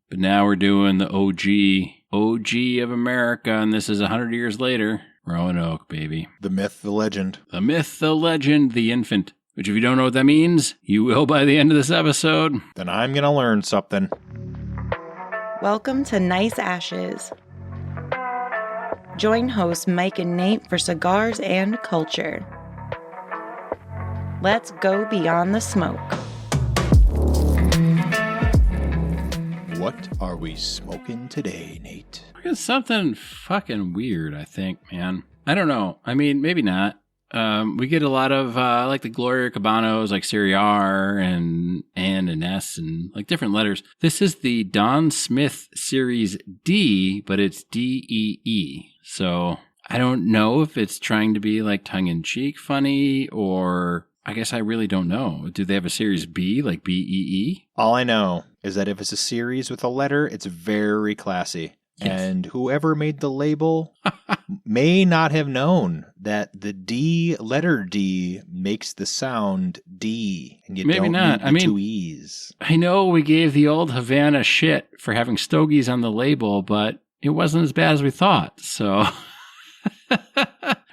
But now we're doing the OG of America, and this is 100 years later. Roanoke, baby. The myth, the legend. The myth, the legend, the infant. Which if you don't know what that means, you will by the end of this episode. Then I'm going to learn something. Welcome to Nice Ashes. Join hosts Mike and Nate for cigars and culture. Let's go beyond the smoke. What are we smoking today, Nate? I got something fucking weird, I think, man. I don't know. I mean, maybe not. We get a lot of like the Gloria Cabanos, like Cigar and S and like different letters. This is the Don Smith Series Dee, but it's Dee. So I don't know if it's trying to be like tongue-in-cheek funny, or I guess I really don't know. Do they have a Series B, like BEE? All I know is that if it's a series with a letter, it's very classy. Yes. And whoever made the label may not have known that the D, letter D, makes the sound D. And you maybe don't not. need the two E's. I know we gave the old Havana shit for having stogies on the label, but it wasn't as bad as we thought. So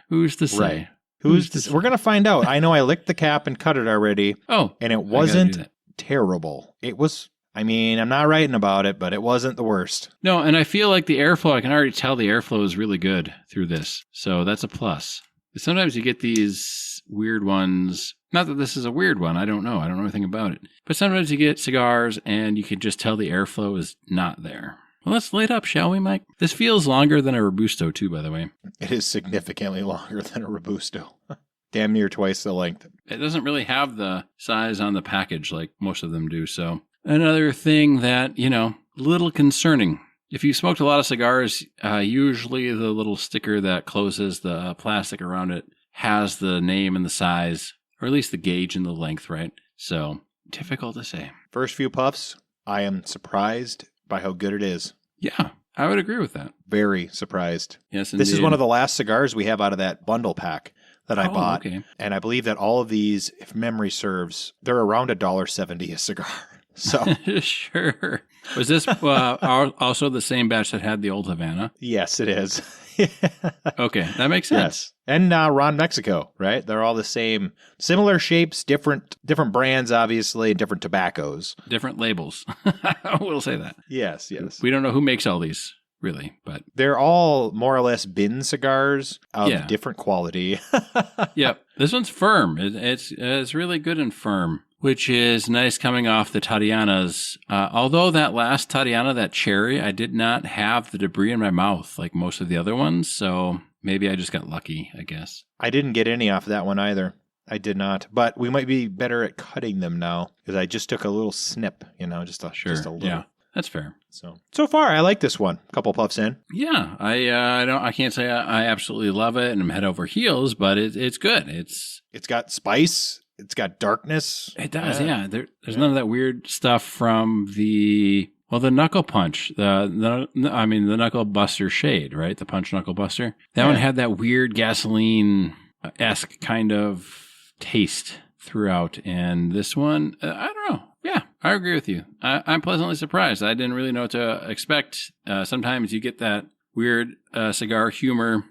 who's to say? Right. Who's to say? We're going to find out. I know I licked the cap and cut it already. Oh. And it wasn't terrible. It was... I mean, I'm not writing about it, but it wasn't the worst. No, and I feel like the airflow, I can already tell the airflow is really good through this. So that's a plus. But sometimes you get these weird ones. Not that this is a weird one. I don't know. I don't know anything about it. But sometimes you get cigars and you can just tell the airflow is not there. Well, let's light up, shall we, Mike? This feels longer than a Robusto, too, by the way. It is significantly longer than a Robusto. Damn near twice the length. It doesn't really have the size on the package like most of them do, so... Another thing that, a little concerning. If you smoked a lot of cigars, usually the little sticker that closes the plastic around it has the name and the size, or at least the gauge and the length, right? So, difficult to say. First few puffs, I am surprised by how good it is. Yeah, I would agree with that. Very surprised. Yes, indeed. This is one of the last cigars we have out of that bundle pack that I bought. Okay. And I believe that all of these, if memory serves, they're around $1.70 a cigar. So sure. Was this also the same batch that had the old Havana? Yes, it is. Okay, that makes sense. Yes. And Ron Mexico, right? They're all the same, similar shapes, different brands, obviously, and different tobaccos. Different labels. We'll say that. Yes. We don't know who makes all these, really, but they're all more or less bin cigars of different quality. Yep. This one's firm. It's really good and firm, which is nice coming off the Tatianas. Although that last Tatiana, that cherry, I did not have the debris in my mouth like most of the other ones. So maybe I just got lucky, I guess. I didn't get any off that one either. I did not. But we might be better at cutting them now because I just took a little snip, just a little. Yeah, that's fair. So far, I like this one. A couple puffs in. Yeah, I can't say I absolutely love it and I'm head over heels, but it's good. It's got spice. It's got darkness. It does, yeah. There's none of that weird stuff from the knuckle punch. The knuckle buster shade, right? The punch knuckle buster. That one had that weird gasoline-esque kind of taste throughout, and this one, I don't know. Yeah, I agree with you. I'm pleasantly surprised. I didn't really know what to expect. Sometimes you get that weird cigar humor,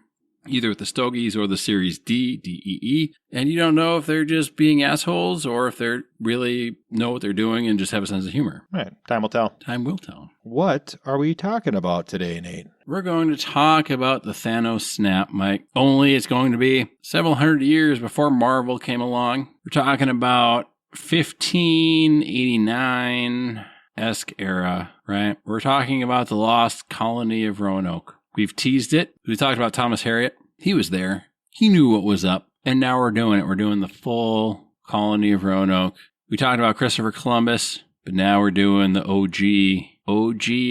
either with the stogies or the Series D, DEE, and you don't know if they're just being assholes or if they really know what they're doing and just have a sense of humor. Right. Time will tell. Time will tell. What are we talking about today, Nate? We're going to talk about the Thanos snap, Mike. Only it's going to be several hundred years before Marvel came along. We're talking about 1589-esque era, right? We're talking about the Lost Colony of Roanoke. We've teased it. We talked about Thomas Harriot. He was there. He knew what was up. And now we're doing it. We're doing the full Colony of Roanoke. We talked about Christopher Columbus, but now we're doing the OG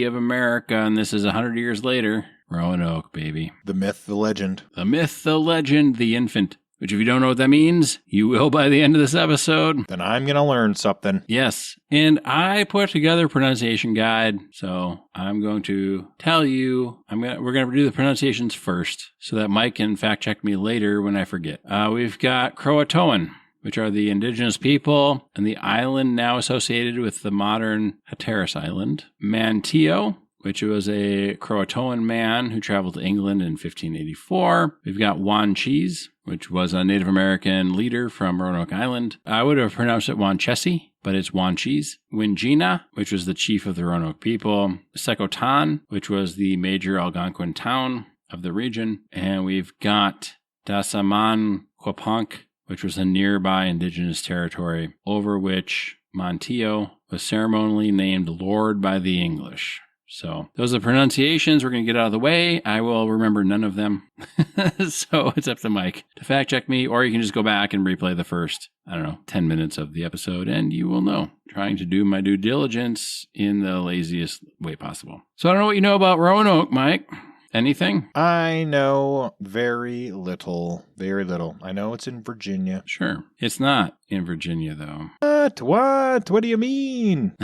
of America. And this is 100 years later. Roanoke, baby. The myth, the legend. The myth, the legend, the infant. Which if you don't know what that means, you will by the end of this episode. Then I'm going to learn something. Yes. And I put together a pronunciation guide. So I'm going to tell you, we're going to do the pronunciations first so that Mike can fact check me later when I forget. We've got Croatoan, which are the indigenous people and the island now associated with the modern Hatteras Island. Manteo, which was a Croatoan man who traveled to England in 1584. We've got Wanchese, which was a Native American leader from Roanoke Island. I would have pronounced it Wanchese, but it's Wanchese. Wingina, which was the chief of the Roanoke people. Secotan, which was the major Algonquin town of the region. And we've got Dasaman Quaponk, which was a nearby indigenous territory over which Manteo was ceremonially named Lord by the English. So those are the pronunciations we're going to get out of the way. I will remember none of them. So it's up to Mike to fact check me, or you can just go back and replay the first, 10 minutes of the episode, and you will know. Trying to do my due diligence in the laziest way possible. So I don't know what you know about Roanoke, Mike. Anything? I know very little. Very little. I know it's in Virginia. Sure. It's not in Virginia, though. What? What do you mean?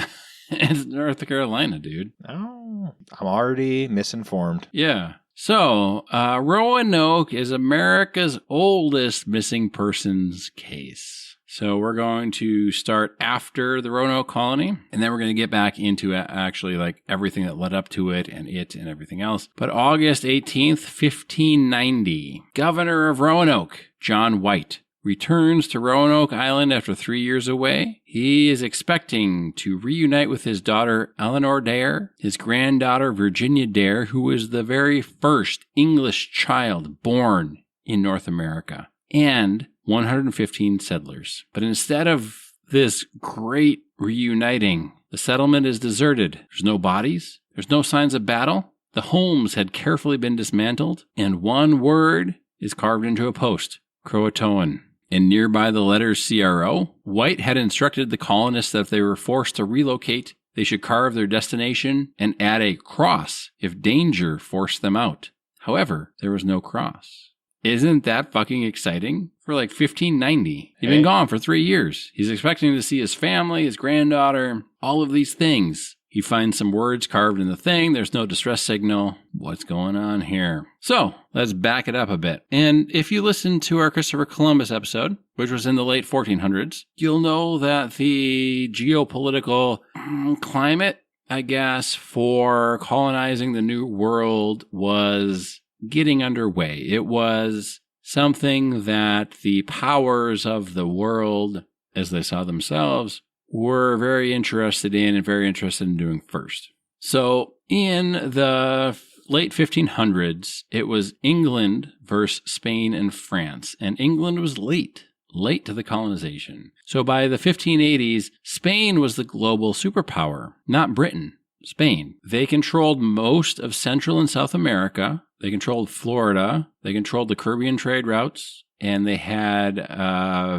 It's North Carolina, dude. Oh, I'm already misinformed. Yeah. So, Roanoke is America's oldest missing persons case. So we're going to start after the Roanoke colony, and then we're going to get back into actually like everything that led up to it and everything else. But August 18th, 1590, Governor of Roanoke, John White, returns to Roanoke Island after 3 years away. He is expecting to reunite with his daughter Eleanor Dare, his granddaughter Virginia Dare, who was the very first English child born in North America, and 115 settlers. But instead of this great reuniting, the settlement is deserted. There's no bodies. There's no signs of battle. The homes had carefully been dismantled, and one word is carved into a post: Croatoan. And nearby the letters CRO, White had instructed the colonists that if they were forced to relocate, they should carve their destination and add a cross if danger forced them out. However, there was no cross. Isn't that fucking exciting? For like 1590. He'd been gone for 3 years. He's expecting to see his family, his granddaughter, all of these things. He finds some words carved in the thing. There's no distress signal. What's going on here? So let's back it up a bit. And if you listen to our Christopher Columbus episode, which was in the late 1400s, you'll know that the geopolitical climate, I guess, for colonizing the New World was getting underway. It was something that the powers of the world, as they saw themselves, were very interested in doing first. So in the late 1500s, it was England versus Spain and France, and England was late to the colonization. So by the 1580s, Spain was the global superpower, not Britain, Spain. They controlled most of Central and South America. They controlled Florida. They controlled the Caribbean trade routes. And they had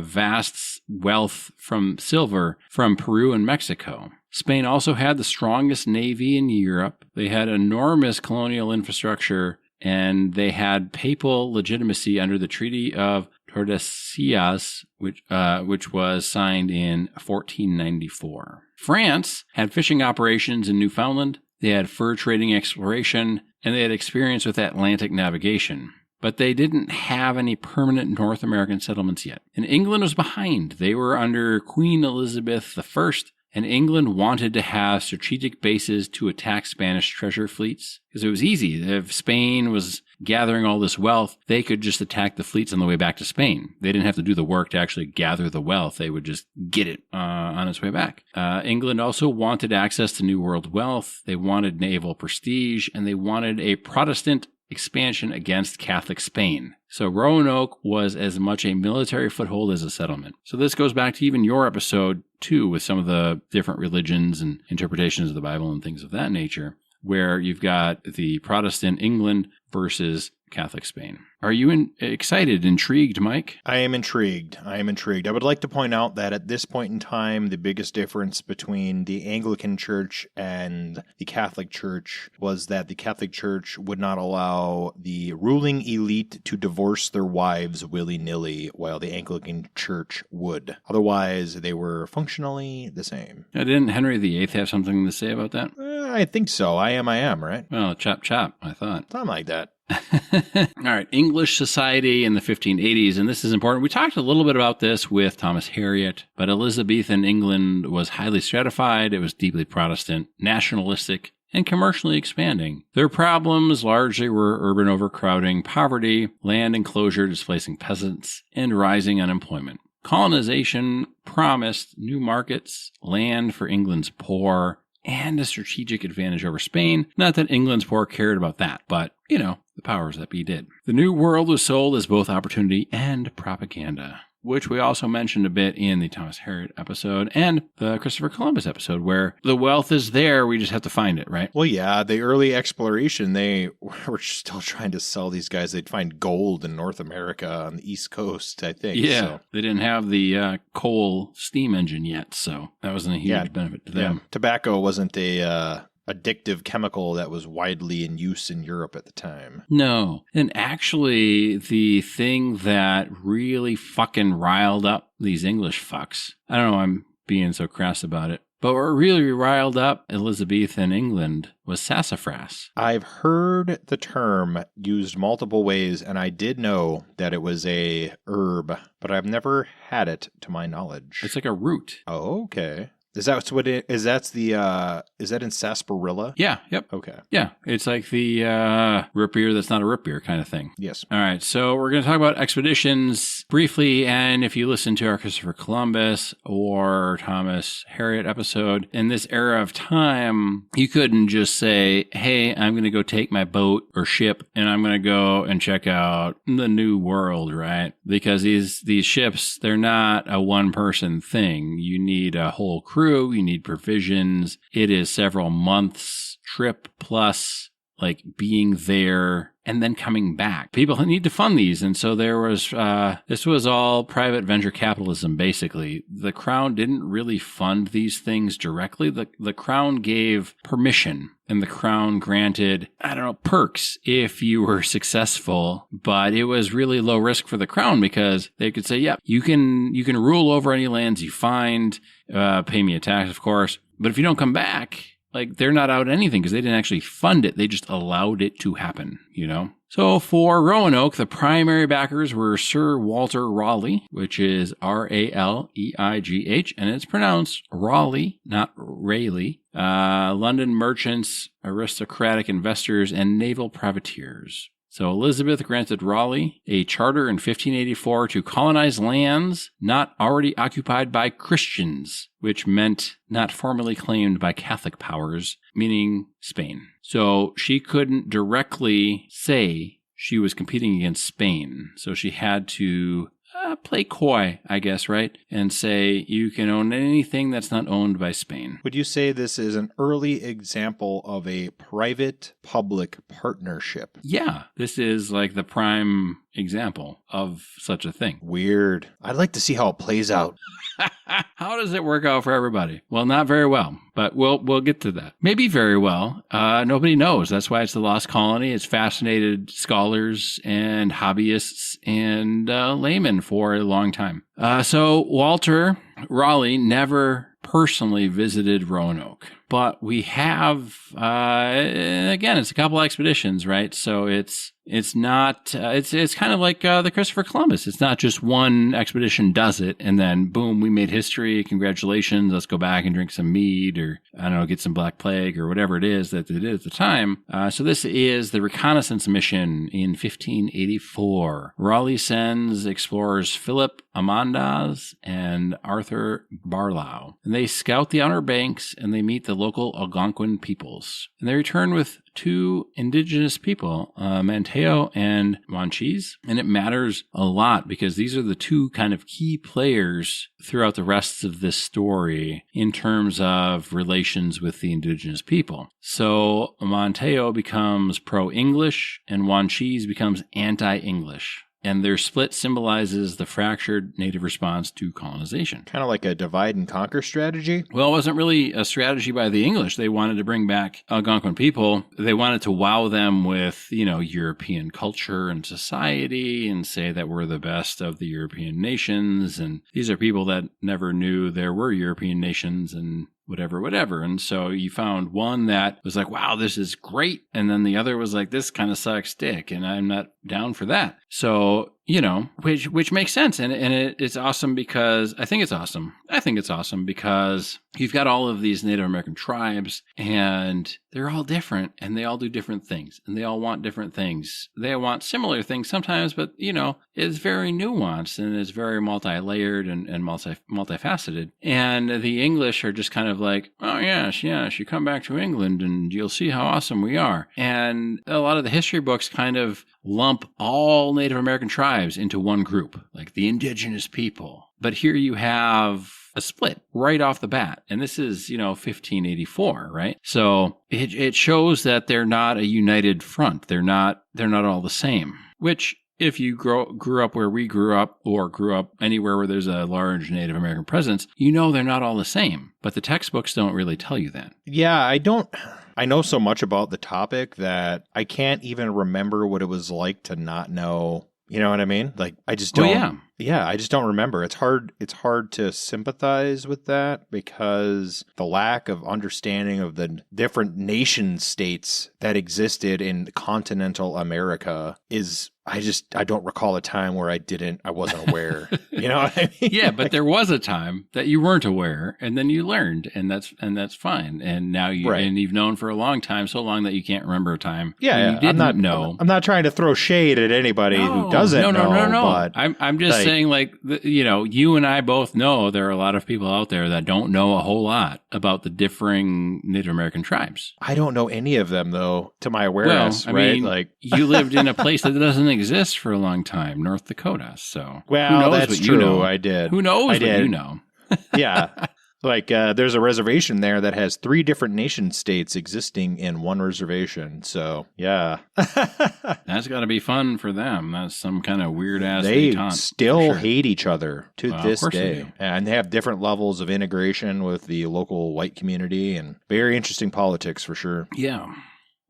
vast wealth from silver from Peru and Mexico. Spain also had the strongest navy in Europe. They had enormous colonial infrastructure, and they had papal legitimacy under the Treaty of Tordesillas, which was signed in 1494. France had fishing operations in Newfoundland. They had fur trading exploration, and they had experience with Atlantic navigation. But they didn't have any permanent North American settlements yet. And England was behind. They were under Queen Elizabeth I, and England wanted to have strategic bases to attack Spanish treasure fleets. Because it was easy. If Spain was gathering all this wealth, they could just attack the fleets on the way back to Spain. They didn't have to do the work to actually gather the wealth. They would just get it on its way back. England also wanted access to New World wealth. They wanted naval prestige, and they wanted a Protestant expansion against Catholic Spain. So Roanoke was as much a military foothold as a settlement. So this goes back to even your episode, too, with some of the different religions and interpretations of the Bible and things of that nature, where you've got the Protestant England versus Catholic Spain. Are you excited, intrigued, Mike? I am intrigued. I would like to point out that at this point in time, the biggest difference between the Anglican Church and the Catholic Church was that the Catholic Church would not allow the ruling elite to divorce their wives willy-nilly, while the Anglican Church would. Otherwise, they were functionally the same. Didn't Henry VIII have something to say about that? I think so. I am, right? Well, chop, chop, I thought. Something like that. All right, English society in the 1580s, and this is important. We talked a little bit about this with Thomas Harriot, but Elizabethan England was highly stratified. It was deeply Protestant, nationalistic, and commercially expanding. Their problems largely were urban overcrowding, poverty, land enclosure displacing peasants, and rising unemployment. Colonization promised new markets, land for England's poor, and a strategic advantage over Spain. Not that England's poor cared about that, but, the powers that be did. The New World was sold as both opportunity and propaganda, which we also mentioned a bit in the Thomas Harriot episode and the Christopher Columbus episode, where the wealth is there, we just have to find it, right? Well, yeah, the early exploration, they were still trying to sell these guys. They'd find gold in North America on the East Coast, I think. Yeah, so. They didn't have the coal steam engine yet, so that wasn't a huge benefit to them. Yeah. Tobacco wasn't a addictive chemical that was widely in use in Europe at the time. No. And actually, the thing that really fucking riled up these English fucks, I don't know, I'm being so crass about it, but what really riled up Elizabethan England was sassafras. I've heard the term used multiple ways, and I did know that it was a herb, but I've never had it to my knowledge. It's like a root. Oh, okay. Is that what it is? Is that in sarsaparilla? Yeah. Yep. Okay. Yeah. It's like the root beer that's not a root beer kind of thing. Yes. All right. So we're going to talk about expeditions briefly. And if you listen to our Christopher Columbus or Thomas Harriot episode, in this era of time, you couldn't just say, hey, I'm going to go take my boat or ship and I'm going to go and check out the New World, right? Because these ships, they're not a one-person thing. You need a whole crew. You need provisions. It is several months trip plus like being there and then coming back. People need to fund these. And so there was, this was all private venture capitalism, basically. The Crown didn't really fund these things directly. The Crown gave permission and the Crown granted, perks if you were successful, but it was really low risk for the Crown because they could say, yeah, you can rule over any lands you find, pay me a tax, of course. But if you don't come back, like, they're not out anything because they didn't actually fund it. They just allowed it to happen, So for Roanoke, the primary backers were Sir Walter Raleigh, which is Raleigh, and it's pronounced Raleigh, not Raleigh. London merchants, aristocratic investors, and naval privateers. So Elizabeth granted Raleigh a charter in 1584 to colonize lands not already occupied by Christians, which meant not formally claimed by Catholic powers, meaning Spain. So she couldn't directly say she was competing against Spain. So she had to play coy, I guess, right? And say you can own anything that's not owned by Spain. Would you say this is an early example of a private-public partnership? Yeah, this is like the prime example of such a thing. Weird. I'd like to see how it plays out. How does it work out for everybody? Well, not very well, but we'll get to that. Maybe very well. Nobody knows. That's why it's the Lost Colony. It's fascinated scholars and hobbyists and laymen for a long time. So Walter Raleigh never personally visited Roanoke, but we have, again, it's a couple expeditions, right? So it's not, it's kind of like the Christopher Columbus. It's not just one expedition does it and then boom, we made history. Congratulations. Let's go back and drink some mead or, get some Black Plague or whatever it is that they did at the time. So this is the reconnaissance mission in 1584. Raleigh sends explorers Philip Amandas and Arthur Barlow. And they scout the Outer Banks and they meet the local Algonquin peoples. And they return with two indigenous people, Manteo and Wanchese. And it matters a lot because these are the two kind of key players throughout the rest of this story in terms of relations with the indigenous people. So Manteo becomes pro-English and Wanchese becomes anti-English. And their split symbolizes the fractured native response to colonization. Kind of like a divide and conquer strategy? Well, it wasn't really a strategy by the English. They wanted to bring back Algonquin people. They wanted to wow them with, European culture and society and say that we're the best of the European nations. And these are people that never knew there were European nations and whatever. And so you found one that was like, wow, this is great. And then the other was like, this kind of sucks dick, and I'm not down for that. So, which makes sense. And it's awesome because I think it's awesome because you've got all of these Native American tribes, and they're all different, and they all do different things, and they all want different things. They want similar things sometimes, but, it's very nuanced, and it's very multi-layered and multifaceted. And the English are just kind of like, oh, yes, you come back to England and you'll see how awesome we are. And a lot of the history books kind of lump all Native American tribes into one group, like the Indigenous people. But here you have a split right off the bat. And this is, 1584, right? So it shows that they're not a united front. They're not all the same, which if you grew up where we grew up, or grew up anywhere where there's a large Native American presence, they're not all the same. But the textbooks don't really tell you that. Yeah, I know so much about the topic that I can't even remember what it was like to not know. You know what I mean? Like, I just don't. Well, yeah, I just don't remember. It's hard to sympathize with that because the lack of understanding of the different nation states that existed in continental America is, I don't recall a time where I wasn't aware. You know what I mean? Yeah, but there was a time that you weren't aware, and then you learned, and that's fine. And now you've known for a long time, so long that you can't remember a time. Yeah, you didn't know. I'm not trying to throw shade at anybody who doesn't know. No. But I'm just saying, like, you and I both know there are a lot of people out there that don't know a whole lot about the differing Native American tribes. I don't know any of them, though, to my awareness. Well, I mean, you lived in a place that doesn't exist for a long time, North Dakota. So well, who knows that's what true. You know? I did. Who knows I what did. you know? Yeah. Like, there's a reservation there that has 3 different nation states existing in one reservation. So, yeah. That's got to be fun for them. That's some kind of weird-ass They detente, still hate each other to this of course they day. do. And they have different levels of integration with the local white community, and very interesting politics for sure. Yeah.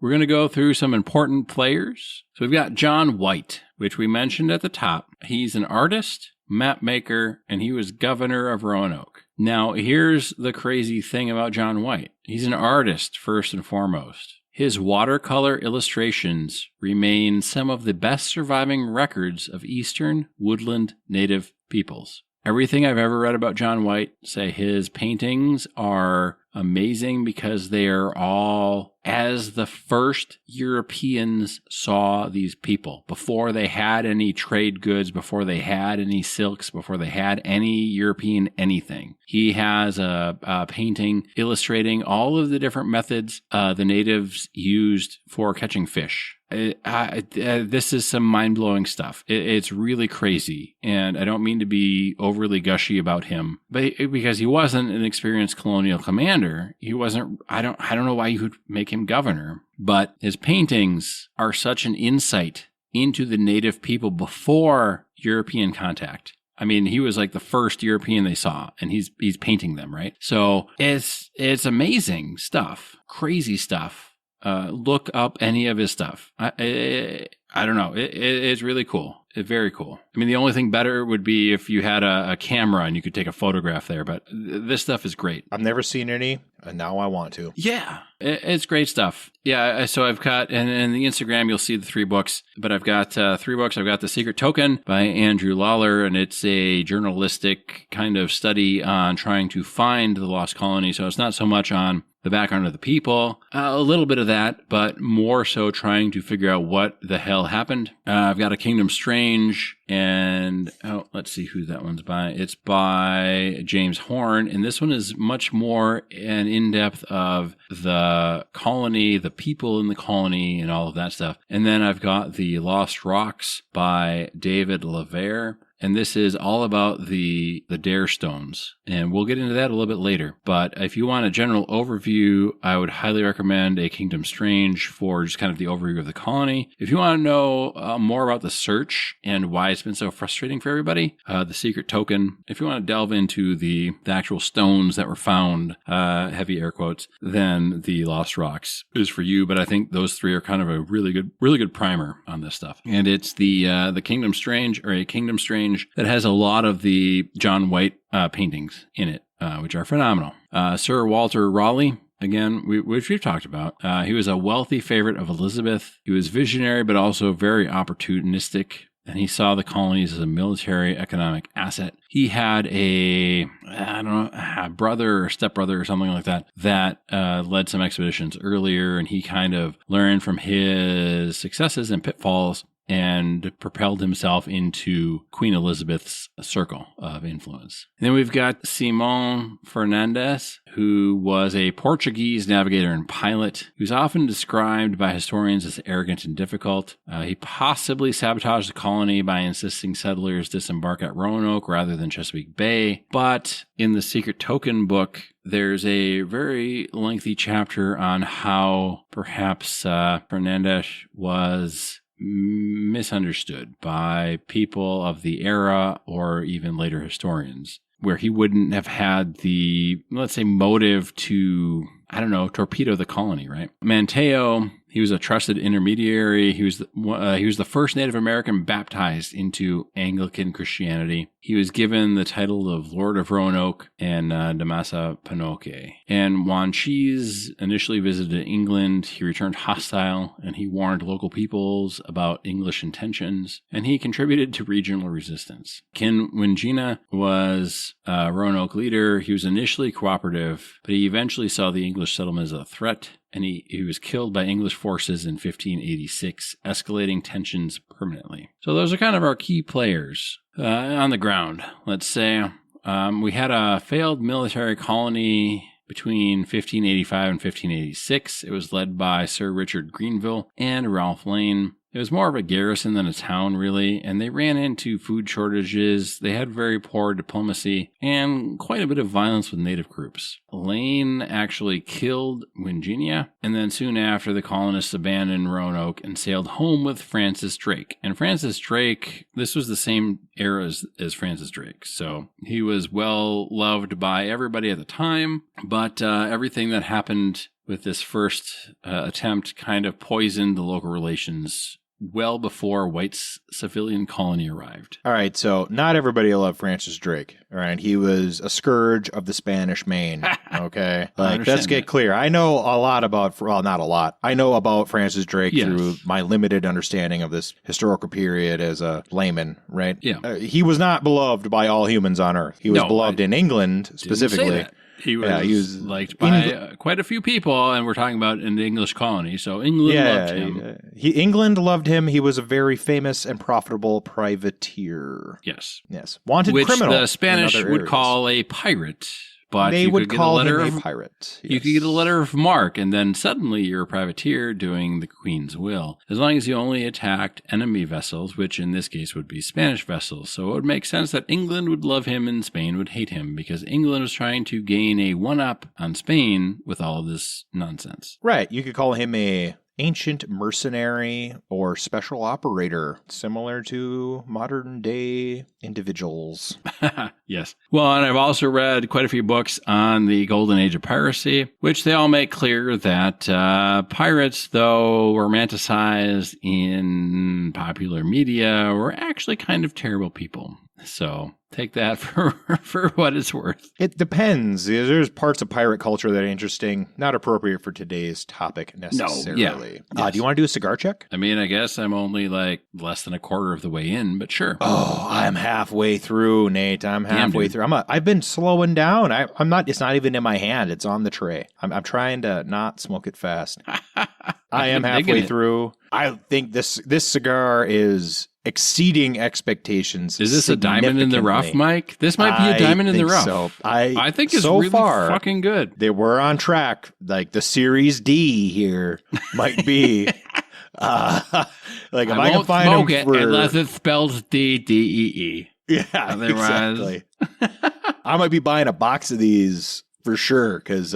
We're going to go through some important players. So we've got John White, which we mentioned at the top. He's an artist, map maker, and he was governor of Roanoke. Now, here's the crazy thing about John White. He's an artist, first and foremost. His watercolor illustrations remain some of the best surviving records of Eastern woodland native peoples. Everything I've ever read about John White say his paintings are amazing because they are all as the first Europeans saw these people, before they had any trade goods, before they had any silks, before they had any European anything. He has a painting illustrating all of the different methods the natives used for catching fish. This is some mind-blowing stuff. It's really crazy, and I don't mean to be overly gushy about him, but because he wasn't an experienced colonial commander, he wasn't. I don't know why you would make him governor, but his paintings are such an insight into the native people before European contact. I mean, he was like the first European they saw, and he's painting them, right? So it's amazing stuff, crazy stuff. Look up any of his stuff. I don't know. It's really cool. It's very cool. I mean, the only thing better would be if you had a camera and you could take a photograph there, but this stuff is great. I've never seen any, and now I want to. Yeah, it's great stuff. Yeah, so I've got, and in the Instagram, you'll see the 3 books, but I've got 3 books. I've got The Secret Token by Andrew Lawler, and it's a journalistic kind of study on trying to find the lost colony. So it's not so much on the background of the people, a little bit of that, but more so trying to figure out what the hell happened. I've got A Kingdom Strange, and let's see who that one's by. It's by James Horn, and this one is much more an in-depth of the colony, the people in the colony, and all of that stuff. And then I've got The Lost Rocks by David LaVere. And this is all about the Dare Stones. And we'll get into that a little bit later. But if you want a general overview, I would highly recommend A Kingdom Strange for just kind of the overview of the colony. If you want to know more about the search and why it's been so frustrating for everybody, The Secret Token. If you want to delve into the actual stones that were found, heavy air quotes, then The Lost Rocks is for you. But I think those 3 are kind of a really good primer on this stuff. And it's the Kingdom Strange, or A Kingdom Strange, that has a lot of the John White paintings in it. which are phenomenal. Sir Walter Raleigh, again, which we've talked about. He was a wealthy favorite of Elizabeth. He was visionary, but also very opportunistic. And he saw the colonies as a military economic asset. He had a brother or stepbrother or something like that led some expeditions earlier, and he kind of learned from his successes and pitfalls and propelled himself into Queen Elizabeth's circle of influence. And then we've got Simão Fernandes, who was a Portuguese navigator and pilot, who's often described by historians as arrogant and difficult. He possibly sabotaged the colony by insisting settlers disembark at Roanoke rather than Chesapeake Bay. But in the Secret Token book, there's a very lengthy chapter on how perhaps Fernandes was misunderstood by people of the era or even later historians, where he wouldn't have had the, let's say, motive to, torpedo the colony, right? Manteo, he was a trusted intermediary. He was the first Native American baptized into Anglican Christianity. He was given the title of Lord of Roanoke and Damasa Panoke. And when Cheese initially visited England, he returned hostile, and he warned local peoples about English intentions, and he contributed to regional resistance. Ken Wingina was a Roanoke leader. He was initially cooperative, but he eventually saw the English settlement as a threat, and he was killed by English forces in 1586, escalating tensions permanently. So those are kind of our key players on the ground, let's say. We had a failed military colony between 1585 and 1586. It was led by Sir Richard Grenville and Ralph Lane. It was more of a garrison than a town, really, and they ran into food shortages. They had very poor diplomacy and quite a bit of violence with native groups. Lane actually killed Wingina, and then soon after, the colonists abandoned Roanoke and sailed home with Francis Drake. And Francis Drake, this was the same era as Francis Drake, so he was well loved by everybody at the time, but everything that happened with this first attempt kind of poisoned the local relations well before White's civilian colony arrived. All right, so not everybody loved Francis Drake. All right, he was a scourge of the Spanish Main. Okay, let's get clear. I know a lot about, well, not a lot. I know about Francis Drake through my limited understanding of this historical period as a layman. Right? Yeah, he was not beloved by all humans on Earth. He was beloved in England specifically. He was liked by quite a few people, and we're talking about an English colony, so England loved him. England loved him. He was a very famous and profitable privateer. Yes. Wanted criminal. Which the Spanish would call a pirate. But they would call him a pirate. Yes. You could get a letter of marque, and then suddenly you're a privateer doing the Queen's will, as long as you only attacked enemy vessels, which in this case would be Spanish vessels. So it would make sense that England would love him and Spain would hate him, because England was trying to gain a one-up on Spain with all of this nonsense. Right. You could call him a ancient mercenary or special operator, similar to modern day individuals. Yes. Well, and I've also read quite a few books on the golden age of piracy, which they all make clear that pirates, though romanticized in popular media, were actually kind of terrible people. So take that for what it's worth. It depends. There's parts of pirate culture that are interesting, not appropriate for today's topic necessarily. No, yeah. Yes. Do you want to do a cigar check? I mean, I guess I'm only like less than a quarter of the way in, but sure. Oh, I'm halfway through, Nate. I'm halfway through. I've been slowing down. I'm not. It's not even in my hand. It's on the tray. I'm trying to not smoke it fast. I am halfway through. I think this cigar is exceeding expectations. Is this a diamond in the rough, Mike? This might be a diamond in the rough. So. I think it's so really fucking good. They were on track. Like the Series Dee here might be. Like if I can find them unless it spells D-D-E-E. Yeah, exactly. I might be buying a box of these for sure, because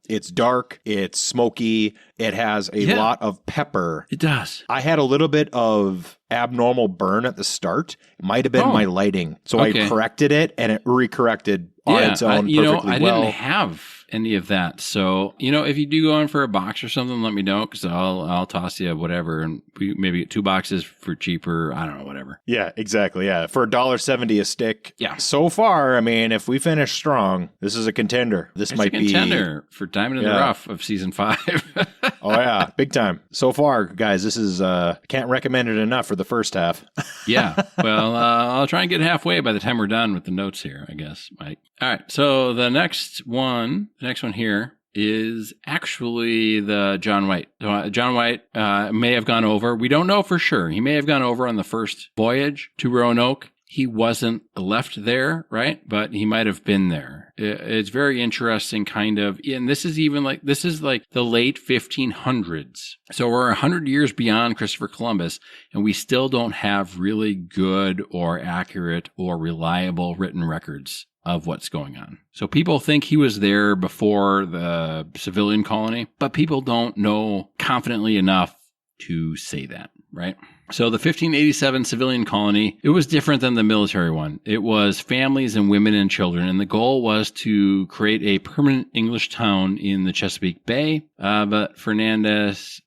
it's dark, it's smoky, it has a lot of pepper. It does. I had a little bit of abnormal burn at the start. It might have been my lighting. So I corrected it, and it recorrected on its own perfectly well. I didn't have any of that. So, if you do go in for a box or something, let me know, because I'll toss you whatever, and we maybe get 2 boxes for cheaper. I don't know, whatever. Yeah, exactly. Yeah, for $1.70 a stick. Yeah. So far, I mean, if we finish strong, this is a contender. This might be a contender for Diamond in the Rough of season 5. Oh yeah, big time. So far, guys, this is can't recommend it enough for the first half. Yeah. Well, I'll try and get halfway by the time we're done with the notes here, I guess, Mike. All right. So the next one here is actually the John White. So, John White may have gone over. We don't know for sure. He may have gone over on the first voyage to Roanoke. He wasn't left there, right? But he might have been there. It's very interesting, kind of. And this is like the late 1500s. So we're 100 years beyond Christopher Columbus, and we still don't have really good or accurate or reliable written records of what's going on. So people think he was there before the civilian colony, but people don't know confidently enough to say that, right? So the 1587 civilian colony, it was different than the military one. It was families and women and children, and the goal was to create a permanent English town in the Chesapeake Bay, but Fernandez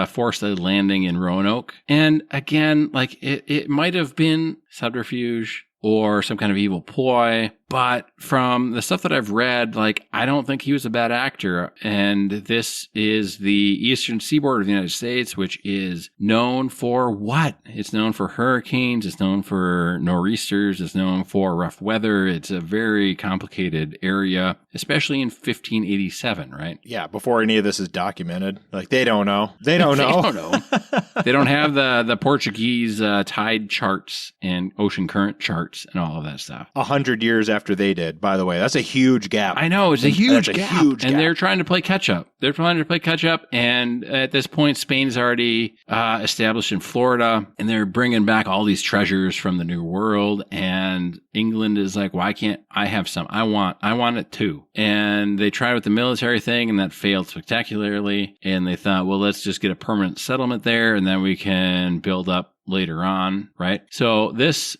forced a landing in Roanoke. And again, it might have been subterfuge or some kind of evil ploy, but from the stuff that I've read, I don't think he was a bad actor. And this is the eastern seaboard of the United States, which is known for what? It's known for hurricanes. It's known for nor'easters. It's known for rough weather. It's a very complicated area, especially in 1587, right? Yeah, before any of this is documented. They don't know. They don't know. They don't know. They don't have the Portuguese tide charts and ocean current charts and all of that stuff. 100 years after they did, by the way. That's a huge gap. I know, it's a huge gap. And they're trying to play catch up. And at this point, Spain is already established in Florida, and they're bringing back all these treasures from the New World. And England is like, why can't I have some? I want it too. And they tried with the military thing, and that failed spectacularly. And they thought, well, let's just get a permanent settlement there, and then we can build up later on, right? So this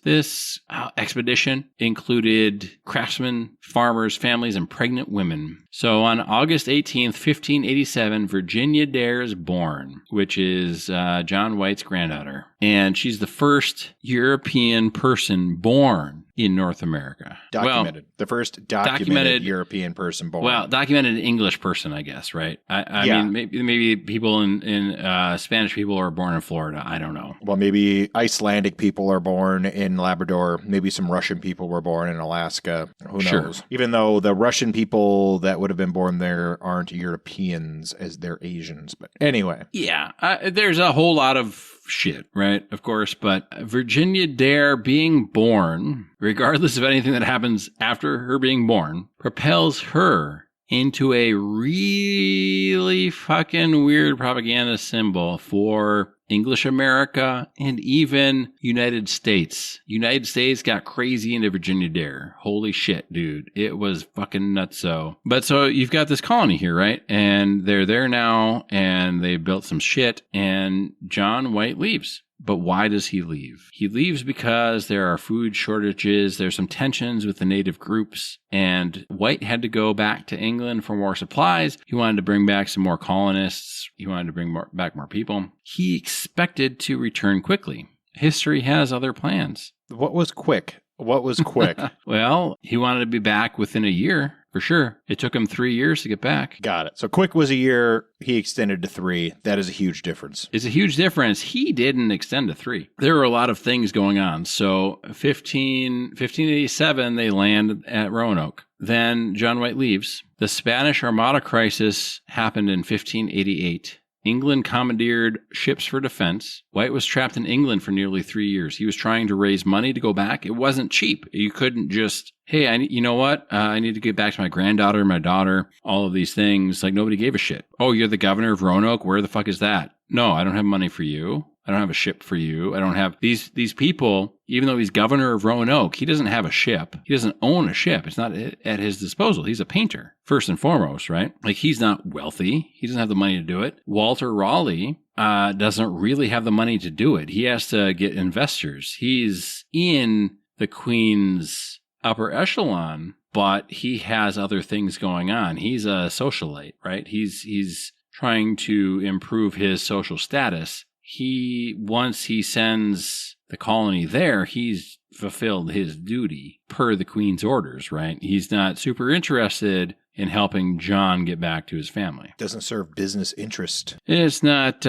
expedition included craftsmen, farmers, families, and pregnant women. So on August 18th, 1587, Virginia Dare is born, which is John White's granddaughter. And she's the first European person born in North America. Documented. The first documented European person born. Well, documented English person, I guess, right? I mean, maybe people in Spanish people are born in Florida. I don't know. Well, maybe Icelandic people are born in Labrador. Maybe some Russian people were born in Alaska. Who knows? Sure. Even though the Russian people that would have been born there aren't Europeans, as they're Asians. But anyway. Yeah, there's a whole lot of shit, right? Of course, but Virginia Dare being born, regardless of anything that happens after her being born, propels her into a really fucking weird propaganda symbol for English America and even United States. United States got crazy into Virginia Dare. Holy shit, dude. It was fucking nutso. But so you've got this colony here, right? And they're there now, and they built some shit, and John White leaves. But why does he leave? He leaves because there are food shortages. There's some tensions with the native groups. And White had to go back to England for more supplies. He wanted to bring back some more colonists. He wanted to bring back more people. He expected to return quickly. History has other plans. What was quick? Well, he wanted to be back within a year. For sure. It took him 3 years to get back. Got it. So quick was a year. He extended to 3. That is a huge difference. It's a huge difference. He didn't extend to 3. There were a lot of things going on. So 1587, they land at Roanoke. Then John White leaves. The Spanish Armada crisis happened in 1588. England commandeered ships for defense. White was trapped in England for nearly 3 years. He was trying to raise money to go back. It wasn't cheap. You couldn't just, hey, you know what? I need to get back to my granddaughter, my daughter, all of these things. Nobody gave a shit. Oh, you're the governor of Roanoke? Where the fuck is that? No, I don't have money for you. I don't have a ship for you. I don't have these people, even though he's governor of Roanoke, he doesn't have a ship. He doesn't own a ship. It's not at his disposal. He's a painter, first and foremost, right? He's not wealthy. He doesn't have the money to do it. Walter Raleigh doesn't really have the money to do it. He has to get investors. He's in the Queen's upper echelon but he has other things going on. He's a socialite, right? He's trying to improve his social status. Once he sends the colony there, he's fulfilled his duty per the Queen's orders, right? He's not super interested in helping John get back to his family. Doesn't serve business interest. It's not,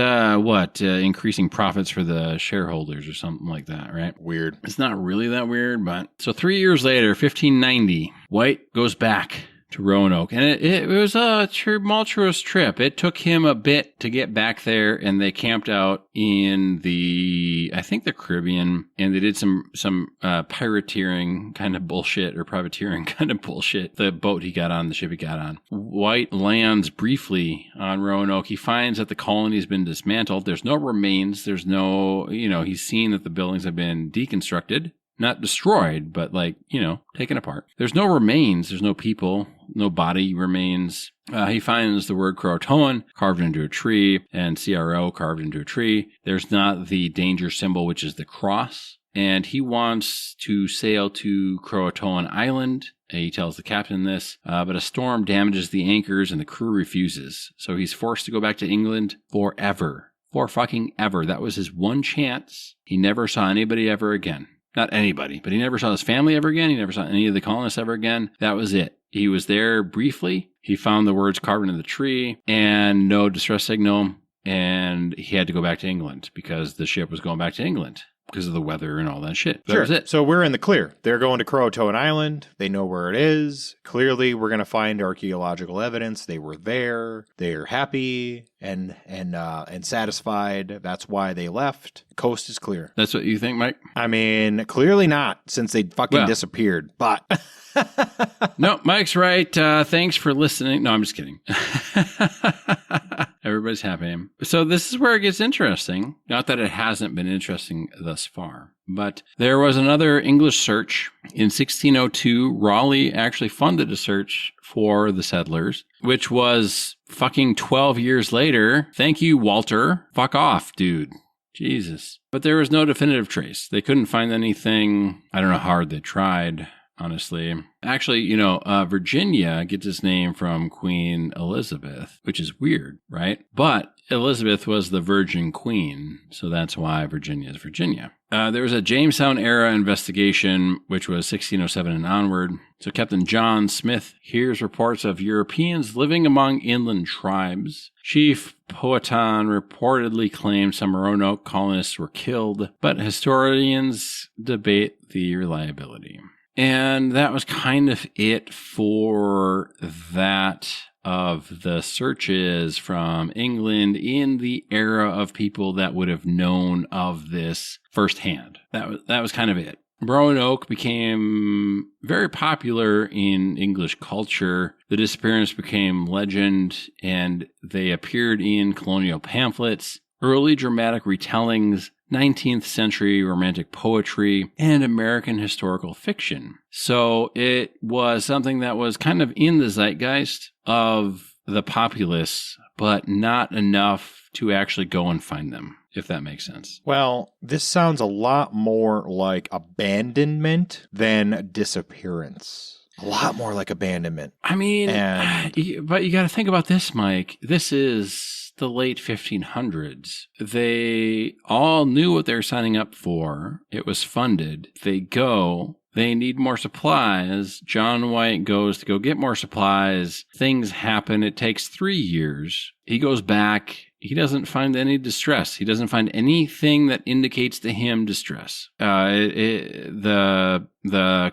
increasing profits for the shareholders or something like that, right? Weird. It's not really that weird, but... So 3 years later, 1590, White goes back to Roanoke. And it was a tumultuous trip. It took him a bit to get back there, and they camped out in the Caribbean, and they did some pirateering kind of bullshit, or privateering kind of bullshit. The boat he got on, the ship he got on. White lands briefly on Roanoke. He finds that the colony has been dismantled. There's no remains. There's no, he's seen that the buildings have been deconstructed. Not destroyed, but taken apart. There's no remains. There's no people, no body remains. He finds the word Croatoan carved into a tree and CRO carved into a tree. There's not the danger symbol, which is the cross. And he wants to sail to Croatoan Island. He tells the captain this, but a storm damages the anchors and the crew refuses. So he's forced to go back to England forever. For fucking ever. That was his one chance. He never saw anybody ever again. Not anybody, but he never saw his family ever again. He never saw any of the colonists ever again. That was it. He was there briefly. He found the words carved into the tree and no distress signal. And he had to go back to England because the ship was going back to England because of the weather and all that shit. That was it. So we're in the clear. They're going to Croatoan Island. They know where it is. Clearly, we're going to find archaeological evidence. They were there. They're happy and satisfied. That's why they left. The coast is clear. That's what you think, Mike? I mean, clearly not, since they fucking disappeared. But no, Mike's right. Thanks for listening. No, I'm just kidding. Everybody's happy. So this is where it gets interesting. Not that it hasn't been interesting thus far, but there was another English search. In 1602, Raleigh actually funded a search for the settlers, which was fucking 12 years later. Thank you, Walter. Fuck off, dude. Jesus. But there was no definitive trace. They couldn't find anything. I don't know how hard they tried, honestly. Actually, Virginia gets its name from Queen Elizabeth, which is weird, right? But Elizabeth was the Virgin Queen, so that's why Virginia is Virginia. There was a Jamestown era investigation, which was 1607 and onward. So Captain Don Smith hears reports of Europeans living among inland tribes. Chief Powhatan reportedly claimed some Roanoke colonists were killed, but historians debate the reliability. And that was kind of it for that of the searches from England in the era of people that would have known of this firsthand. That was kind of it. Roanoke became very popular in English culture. The disappearance became legend, and they appeared in colonial pamphlets, early dramatic retellings, 19th century romantic poetry, and American historical fiction. So it was something that was kind of in the zeitgeist of the populace, but not enough to actually go and find them, if that makes sense. Well, this sounds a lot more like abandonment than disappearance. A lot more like abandonment. I mean, but you got to think about this, Mike. This is the late 1500s. They all knew what they were signing up for. It was funded. They go. They need more supplies. John White goes to go get more supplies. Things happen. It takes 3 years. He goes back. He doesn't find any distress. He doesn't find anything that indicates to him distress. The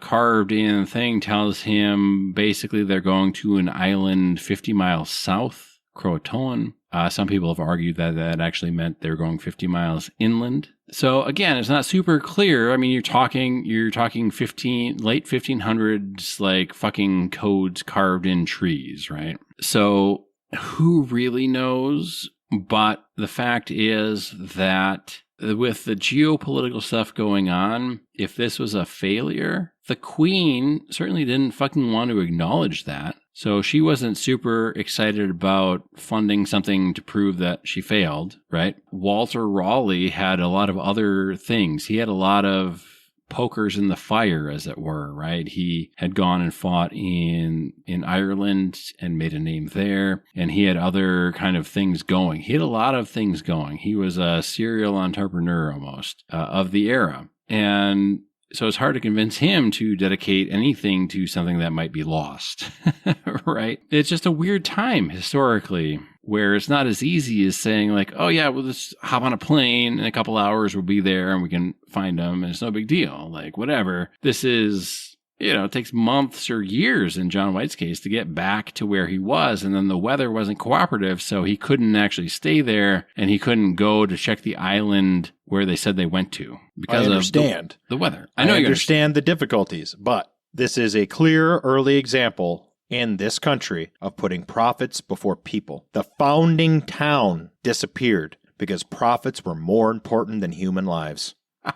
carved in thing tells him basically they're going to an island 50 miles south, Croatoan. Some people have argued that that actually meant they were going 50 miles inland. So again, it's not super clear. I mean, you're talking late 1500s, like fucking codes carved in trees, right? So who really knows? But the fact is that with the geopolitical stuff going on, if this was a failure, the Queen certainly didn't fucking want to acknowledge that. So she wasn't super excited about funding something to prove that she failed, right? Walter Raleigh had a lot of other things. He had a lot of pokers in the fire, as it were, right? He had gone and fought in Ireland and made a name there, and he had other kind of things going. He had a lot of things going. He was a serial entrepreneur almost of the era. And so it's hard to convince him to dedicate anything to something that might be lost, right? It's just a weird time historically where it's not as easy as saying like, oh yeah, we'll just hop on a plane in a couple hours, we'll be there and we can find them and it's no big deal. Like whatever. This is, it takes months or years in John White's case to get back to where he was. And then the weather wasn't cooperative, so he couldn't actually stay there and he couldn't go to check the island where they said they went to because of the weather. I understand the difficulties, but this is a clear early example in this country of putting profits before people. The founding town disappeared because profits were more important than human lives.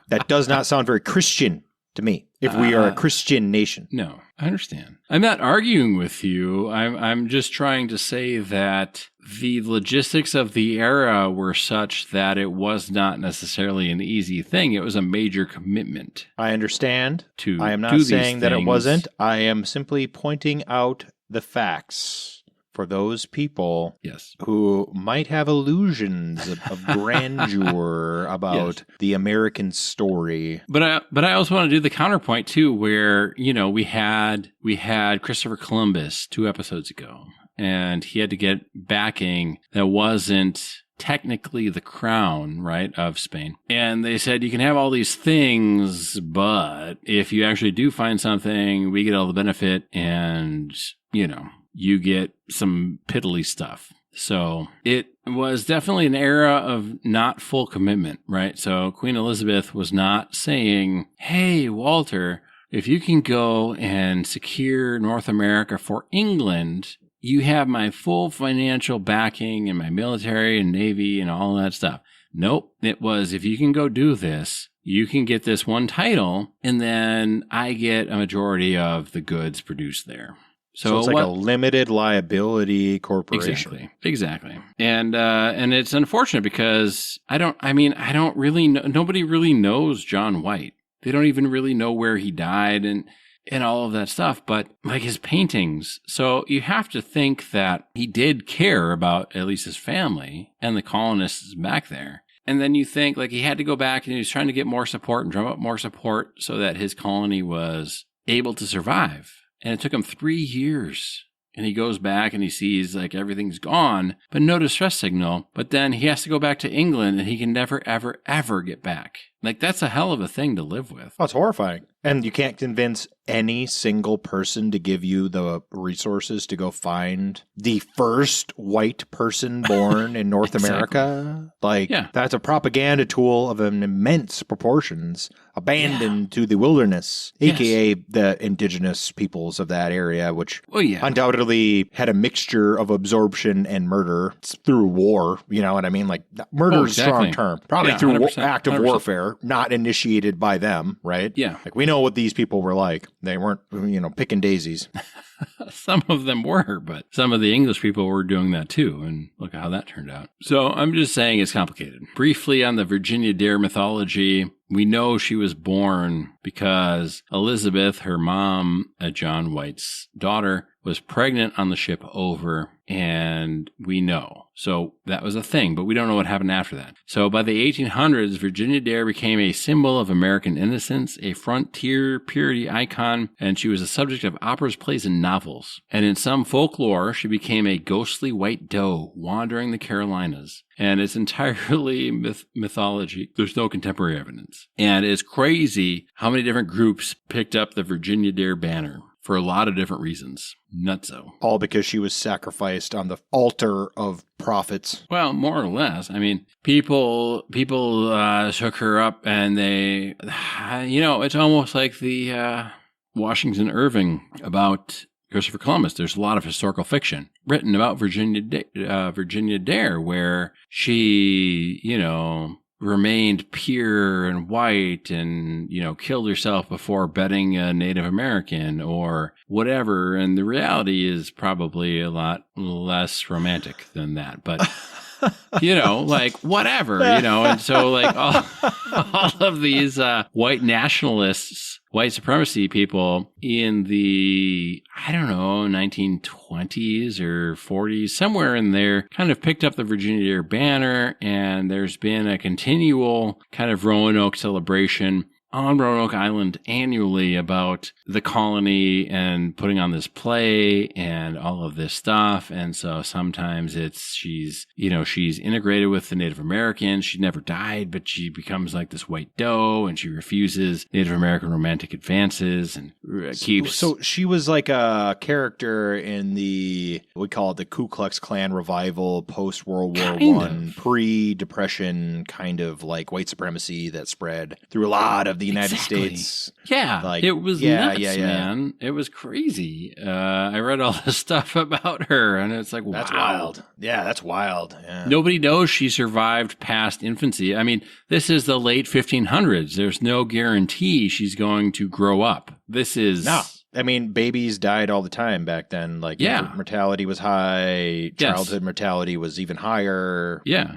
That does not sound very Christian to me, if we are a Christian nation. No, I understand. I'm not arguing with you. I'm just trying to say that the logistics of the era were such that it was not necessarily an easy thing. It was a major commitment. I understand. I am do not these saying that it things. wasn't. I am simply pointing out the facts for those people Yes. who might have illusions of grandeur about the American story. But I also want to do the counterpoint too, where we had Christopher Columbus 2 episodes ago, and he had to get backing that wasn't technically the crown, right, of Spain. And they said, you can have all these things, but if you actually do find something, we get all the benefit and, you get some piddly stuff. So it was definitely an era of not full commitment, right? So Queen Elizabeth was not saying, hey, Walter, if you can go and secure North America for England, you have my full financial backing and my military and navy and all that stuff. Nope. It was, if you can go do this, you can get this one title, and then I get a majority of the goods produced there. So it's like a limited liability corporation. Exactly. And it's unfortunate because nobody really knows John White. They don't even really know where he died and all of that stuff, but like his paintings. So you have to think that he did care about at least his family and the colonists back there. And then you think like he had to go back and he was trying to get more support and drum up more support so that his colony was able to survive. And it took him 3 years. And he goes back and he sees like everything's gone, but no distress signal. But then he has to go back to England and he can never, ever, ever get back. Like that's a hell of a thing to live with. Oh, it's horrifying. And you can't convince any single person to give you the resources to go find the first white person born in North America. That's a propaganda tool of an immense proportions, abandoned to the wilderness, aka the indigenous peoples of that area, which undoubtedly had a mixture of absorption and murder through war. You know what I mean? Like murder is a strong term. Probably through active warfare, not initiated by them, right? Yeah. Like we know what these people were like. They weren't, picking daisies. Some of them were, but some of the English people were doing that too. And look at how that turned out. So I'm just saying it's complicated. Briefly on the Virginia Dare mythology, we know she was born because Elizabeth, her mom, John White's daughter, was pregnant on the ship over, and we know. So that was a thing, but we don't know what happened after that. So by the 1800s, Virginia Dare became a symbol of American innocence, a frontier purity icon, and she was a subject of operas, plays, and novels. And in some folklore, she became a ghostly white doe wandering the Carolinas. And it's entirely mythology. There's no contemporary evidence. And it's crazy how many different groups picked up the Virginia Dare banner for a lot of different reasons. Nutso. All because she was sacrificed on the altar of profits. Well, more or less. I mean, people took her up and they, it's almost like the Washington Irving about Christopher Columbus. There's a lot of historical fiction written about Virginia Dare, where she, remained pure and white and, killed herself before betting a Native American or whatever. And the reality is probably a lot less romantic than that. But like whatever, and so like all of these white nationalists, white supremacy people in the, I don't know, 1920s or 40s, somewhere in there, kind of picked up the Virginia Dare banner, and there's been a continual kind of Roanoke celebration on Roanoke Island annually about the colony and putting on this play and all of this stuff. And so sometimes she's integrated with the Native Americans. She never died, but she becomes like this white doe, and she refuses Native American romantic advances and keeps. So she was like a character in we call it the Ku Klux Klan revival, post World War I, pre-Depression kind of like white supremacy that spread through a lot of the United States. Yeah, it was nuts, man. It was crazy. I read all this stuff about her, and it's like, that's wow. Wild. Yeah, that's wild. Yeah. Nobody knows she survived past infancy. I mean, this is the late 1500s. There's no guarantee she's going to grow up. This is... No. I mean, babies died all the time back then. Like, mortality was high. Childhood mortality was even higher. Yeah.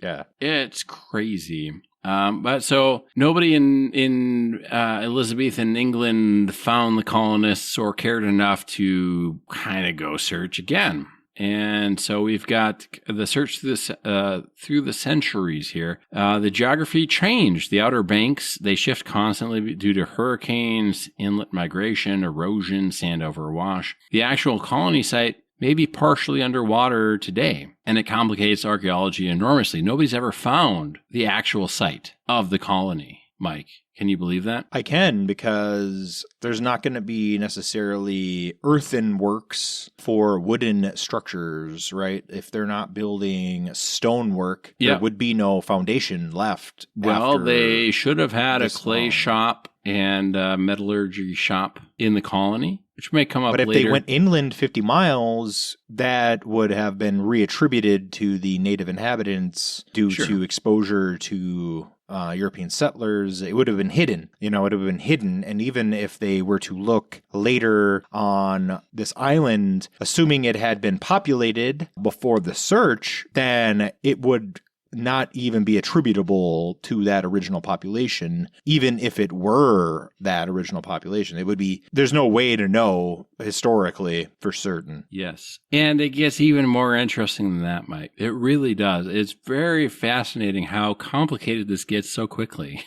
Yeah. It's crazy. But so nobody in Elizabethan England found the colonists or cared enough to kind of go search again. And so we've got the search through the centuries here. The geography changed. The Outer Banks, they shift constantly due to hurricanes, inlet migration, erosion, sand overwash. The actual colony site may be partially underwater today, and it complicates archaeology enormously. Nobody's ever found the actual site of the colony. Mike, can you believe that? I can, because there's not going to be necessarily earthen works for wooden structures, right? If they're not building stonework, there would be no foundation left. Well, they should have had a clay shop and a metallurgy shop in the colony, which may come up later. But if they went inland 50 miles, that would have been reattributed to the native inhabitants due to exposure to European settlers. It would have been hidden. It would have been hidden. And even if they were to look later on this island, assuming it had been populated before the search, then it would not even be attributable to that original population, even if it were that original population. It would be, there's no way to know historically for certain. Yes. And it gets even more interesting than that, Mike. It really does. It's very fascinating how complicated this gets so quickly.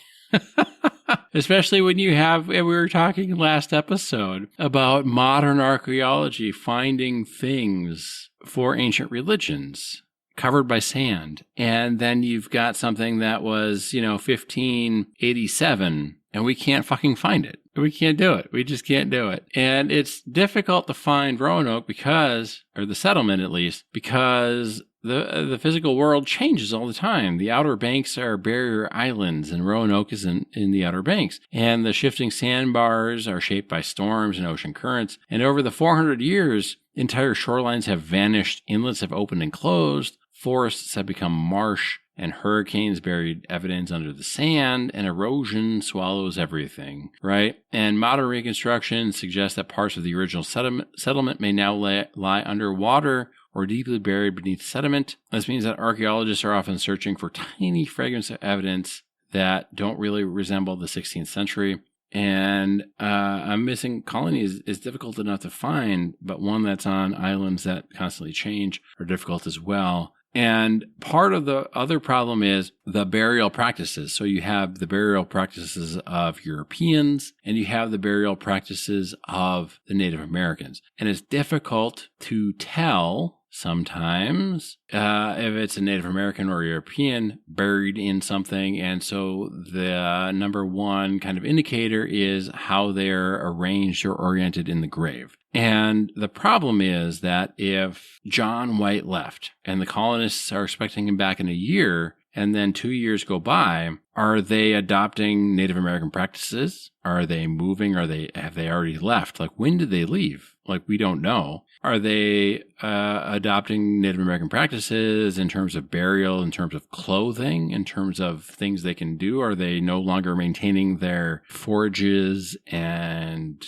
Especially when you have, and we were talking last episode about modern archaeology finding things for ancient religions covered by sand. And then you've got something that was, 1587, and we can't fucking find it. We can't do it. We just can't do it. And it's difficult to find Roanoke or the settlement at least, because the physical world changes all the time. The Outer Banks are barrier islands, and Roanoke is in the Outer Banks. And the shifting sandbars are shaped by storms and ocean currents. And over the 400 years, entire shorelines have vanished, inlets have opened and closed, forests have become marsh, and hurricanes buried evidence under the sand, and erosion swallows everything, right? And modern reconstruction suggests that parts of the original settlement may now lie underwater or deeply buried beneath sediment. This means that archaeologists are often searching for tiny fragments of evidence that don't really resemble the 16th century. And a missing colony is difficult enough to find, but one that's on islands that constantly change are difficult as well. And part of the other problem is the burial practices. So you have the burial practices of Europeans, and you have the burial practices of the Native Americans. And it's difficult to tell sometimes if it's a Native American or European buried in something. And so the number one kind of indicator is how they're arranged or oriented in the grave. And the problem is that if John White left and the colonists are expecting him back in a year, and then 2 years go by, are they adopting Native American practices? Are they moving? Have they already left? Like, when did they leave? like we don't know. Are they adopting Native American practices in terms of burial, in terms of clothing, in terms of things they can do? Are they no longer maintaining their forages and,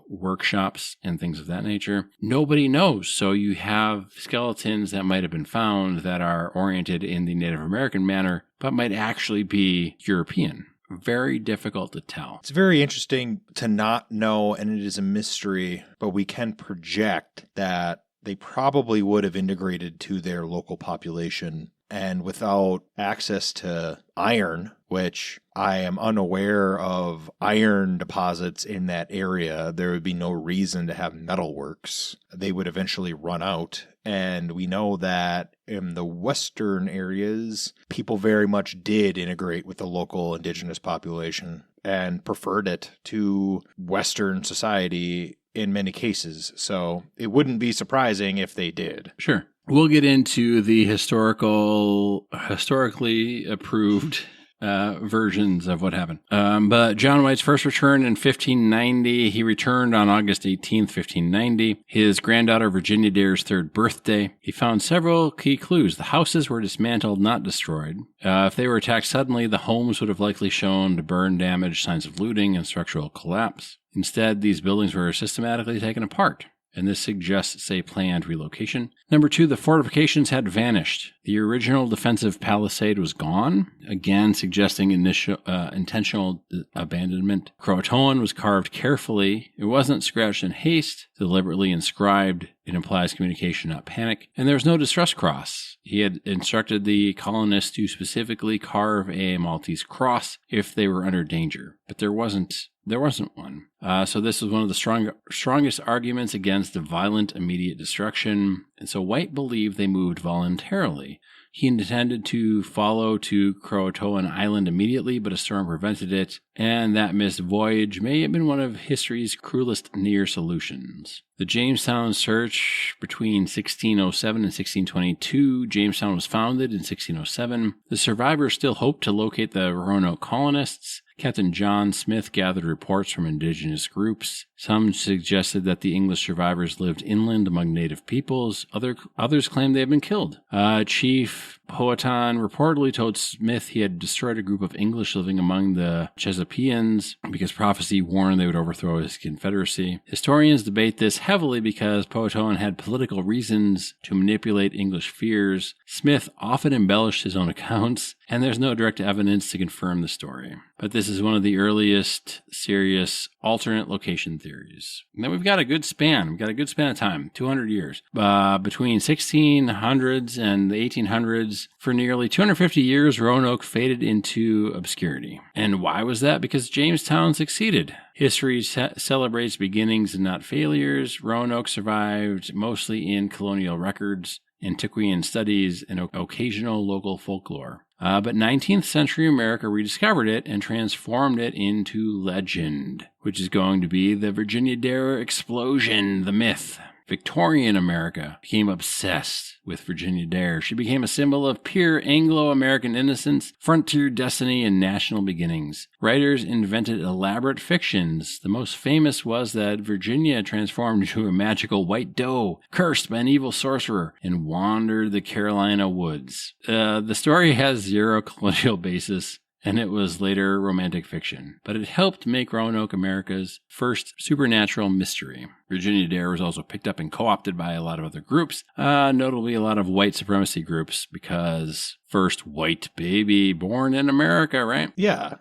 workshops and things of that nature? Nobody knows. So you have skeletons that might have been found that are oriented in the Native American manner, but might actually be European. Very difficult to tell. It's very interesting to not know, and it is a mystery, but we can project that they probably would have integrated to their local population. And without access to iron, which I am unaware of iron deposits in that area, there would be no reason to have metalworks. They would eventually run out. And we know that in the western areas, people very much did integrate with the local indigenous population and preferred it to Western society in many cases. So it wouldn't be surprising if they did. Sure. We'll get into the historically approved versions of what happened. But John White's first return in 1590, he returned on August 18th, 1590, his granddaughter Virginia Dare's third birthday. He found several key clues. The houses were dismantled, not destroyed. If they were attacked suddenly, the homes would have likely shown burn damage, signs of looting, and structural collapse. Instead, these buildings were systematically taken apart, and this suggests a planned relocation. Number 2, the fortifications had vanished. The original defensive palisade was gone, again suggesting intentional abandonment. Croatoan was carved carefully. It wasn't scratched in haste, deliberately inscribed. It implies communication, not panic. And there was no distress cross. He had instructed the colonists to specifically carve a Maltese cross if they were under danger, but there wasn't one. So this was one of the strongest arguments against the violent immediate destruction. And so White believed they moved voluntarily. He intended to follow to Croatoan Island immediately, but a storm prevented it, and that missed voyage may have been one of history's cruelest near solutions. The Jamestown search between 1607 and 1622. Jamestown was founded in 1607. The survivors still hoped to locate the Roanoke colonists. Captain Don Smith gathered reports from indigenous groups. Some suggested that the English survivors lived inland among native peoples. Others claimed they had been killed. Chief Powhatan reportedly told Smith he had destroyed a group of English living among the Chesapeakeans because prophecy warned they would overthrow his confederacy. Historians debate this heavily because Powhatan had political reasons to manipulate English fears. Smith often embellished his own accounts, and there's no direct evidence to confirm the story. But this is one of the earliest serious alternate location theories. Now we've got a good span. We've got a good span of time, 200 years. Between 1600s and the 1800s, for nearly 250 years, Roanoke faded into obscurity. And why was that? Because Jamestown succeeded. History celebrates beginnings and not failures. Roanoke survived mostly in colonial records, antiquarian studies, and occasional local folklore. But 19th century America rediscovered it and transformed it into legend, which is going to be the Virginia Dare explosion, the myth. Victorian America became obsessed with Virginia Dare. She became a symbol of pure Anglo-American innocence, frontier destiny, and national beginnings. Writers invented elaborate fictions. The most famous was that Virginia transformed into a magical white doe, cursed by an evil sorcerer, and wandered the Carolina woods. The story has zero colonial basis, and it was later romantic fiction, but it helped make Roanoke America's first supernatural mystery. Virginia Dare was also picked up and co-opted by a lot of other groups, notably a lot of white supremacy groups, because first white baby born in America, right? Yeah,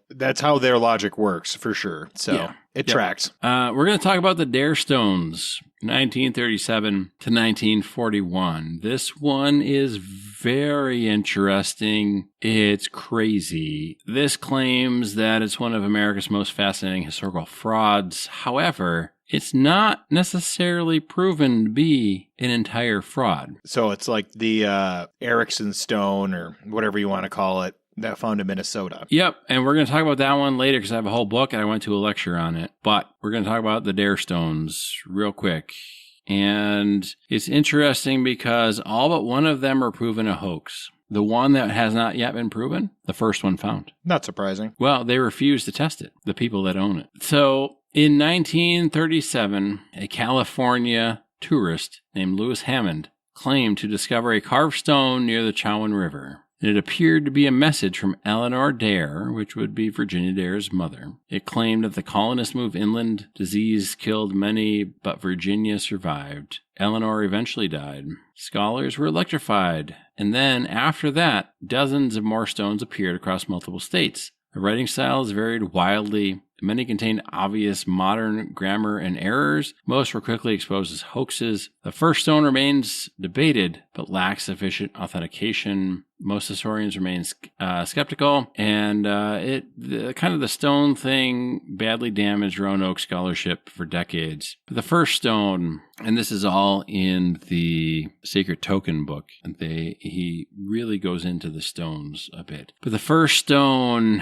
that's how their logic works, for sure. So it tracks. We're going to talk about the Dare Stones, 1937 to 1941. This one is very interesting. It's crazy. This claims that it's one of America's most fascinating historical frauds. However, it's not necessarily proven to be an entire fraud. So it's like the Erickson stone, or whatever you want to call it, that found in Minnesota. Yep, and we're going to talk about that one later because I have a whole book and I went to a lecture on it. But we're going to talk about the Dare Stones real quick. And it's interesting because all but one of them are proven a hoax. The one that has not yet been proven, the first one found. Not surprising. Well, they refuse to test it, the people that own it. So In 1937, a California tourist named Lewis Hammond claimed to discover a carved stone near the Chowan River. It appeared to be a message from Eleanor Dare, which would be Virginia Dare's mother. It claimed that the colonists moved inland, disease killed many, but Virginia survived. Eleanor eventually died. Scholars were electrified, and then, after that, dozens of more stones appeared across multiple states. The writing styles varied wildly. Many contained obvious modern grammar and errors. Most were quickly exposed as hoaxes. The first stone remains debated, but lacks sufficient authentication. Most historians remain skeptical, and the stone thing badly damaged Roanoke scholarship for decades. But the first stone, and this is all in the Sacred Token book, and he really goes into the stones a bit. But the first stone,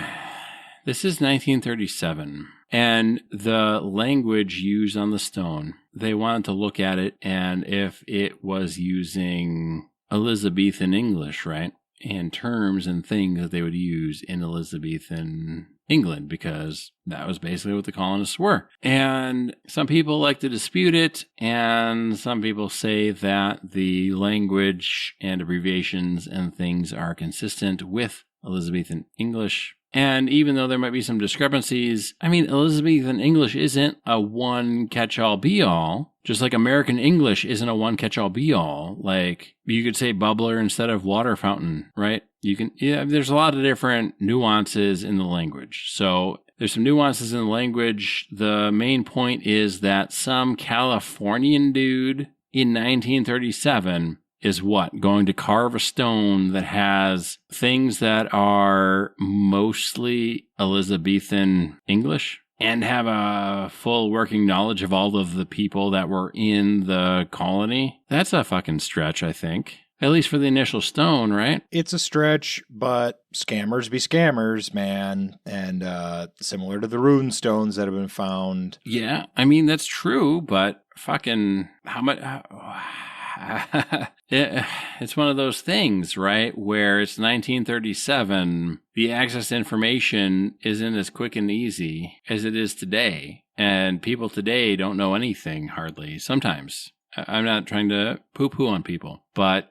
this is 1937, and the language used on the stone, they wanted to look at it, and if it was using Elizabethan English, right? And terms and things that they would use in Elizabethan England, because that was basically what the colonists were. And some people like to dispute it, and some people say that the language and abbreviations and things are consistent with Elizabethan English. And even though there might be some discrepancies, I mean, Elizabethan English isn't a one catch-all be-all, just like American English isn't a one catch-all be-all. Like, you could say bubbler instead of water fountain, right? There's a lot of different nuances in the language. So there's some nuances in the language. The main point is that some Californian dude in 1937 is what? Going to carve a stone that has things that are mostly Elizabethan English and have a full working knowledge of all of the people that were in the colony. That's a fucking stretch, I think. At least for the initial stone, right? It's a stretch, but scammers be scammers, man. And similar to the rune stones that have been found. Yeah, I mean, that's true, but fucking how much... It's one of those things, right, where it's 1937, the access to information isn't as quick and easy as it is today, and people today don't know anything, hardly, sometimes. I'm not trying to poo-poo on people, but,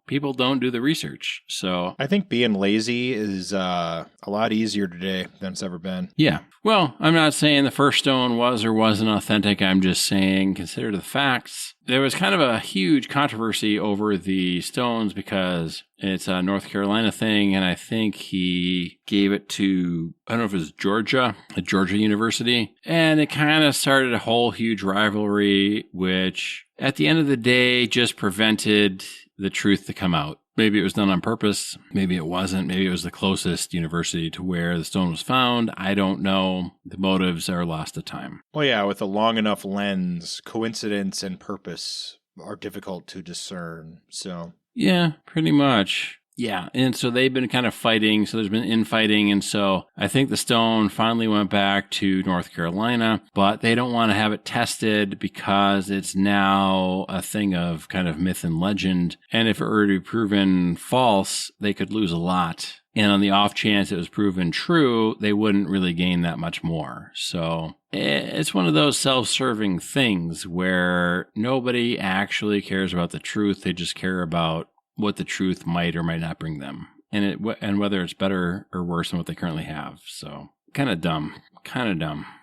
people don't do the research, so... I think being lazy is a lot easier today than it's ever been. Yeah. Well, I'm not saying the first stone was or wasn't authentic. I'm just saying, consider the facts. There was kind of a huge controversy over the stones because it's a North Carolina thing, and I think he gave it to, I don't know if it was Georgia, at Georgia University, and it kind of started a whole huge rivalry, which at the end of the day just prevented the truth to come out. Maybe it was done on purpose. Maybe it wasn't. Maybe it was the closest university to where the stone was found. I don't know. The motives are lost to time. Well, yeah, with a long enough lens, coincidence and purpose are difficult to discern. So, yeah, pretty much. Yeah, and so they've been kind of fighting, so there's been infighting, and so I think the stone finally went back to North Carolina, but they don't want to have it tested because it's now a thing of kind of myth and legend, and if it were to be proven false, they could lose a lot. And on the off chance it was proven true, they wouldn't really gain that much more. So it's one of those self-serving things where nobody actually cares about the truth, they just care about what the truth might or might not bring them, and whether it's better or worse than what they currently have. So kind of dumb.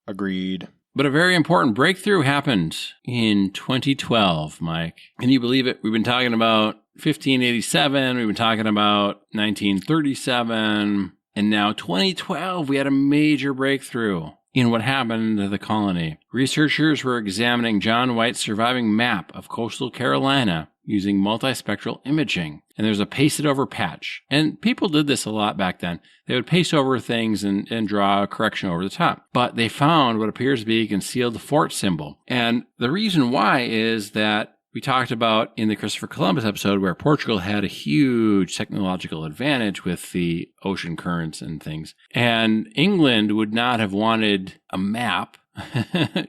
Agreed. But a very important breakthrough happened in 2012, Mike. Can you believe it? We've been talking about 1587, we've been talking about 1937, and now 2012, we had a major breakthrough in what happened to the colony. Researchers were examining John White's surviving map of coastal Carolina using multispectral imaging. And there's a pasted over patch. And people did this a lot back then. They would paste over things and draw a correction over the top. But they found what appears to be a concealed fort symbol. And the reason why is that we talked about in the Christopher Columbus episode where Portugal had a huge technological advantage with the ocean currents and things. And England would not have wanted a map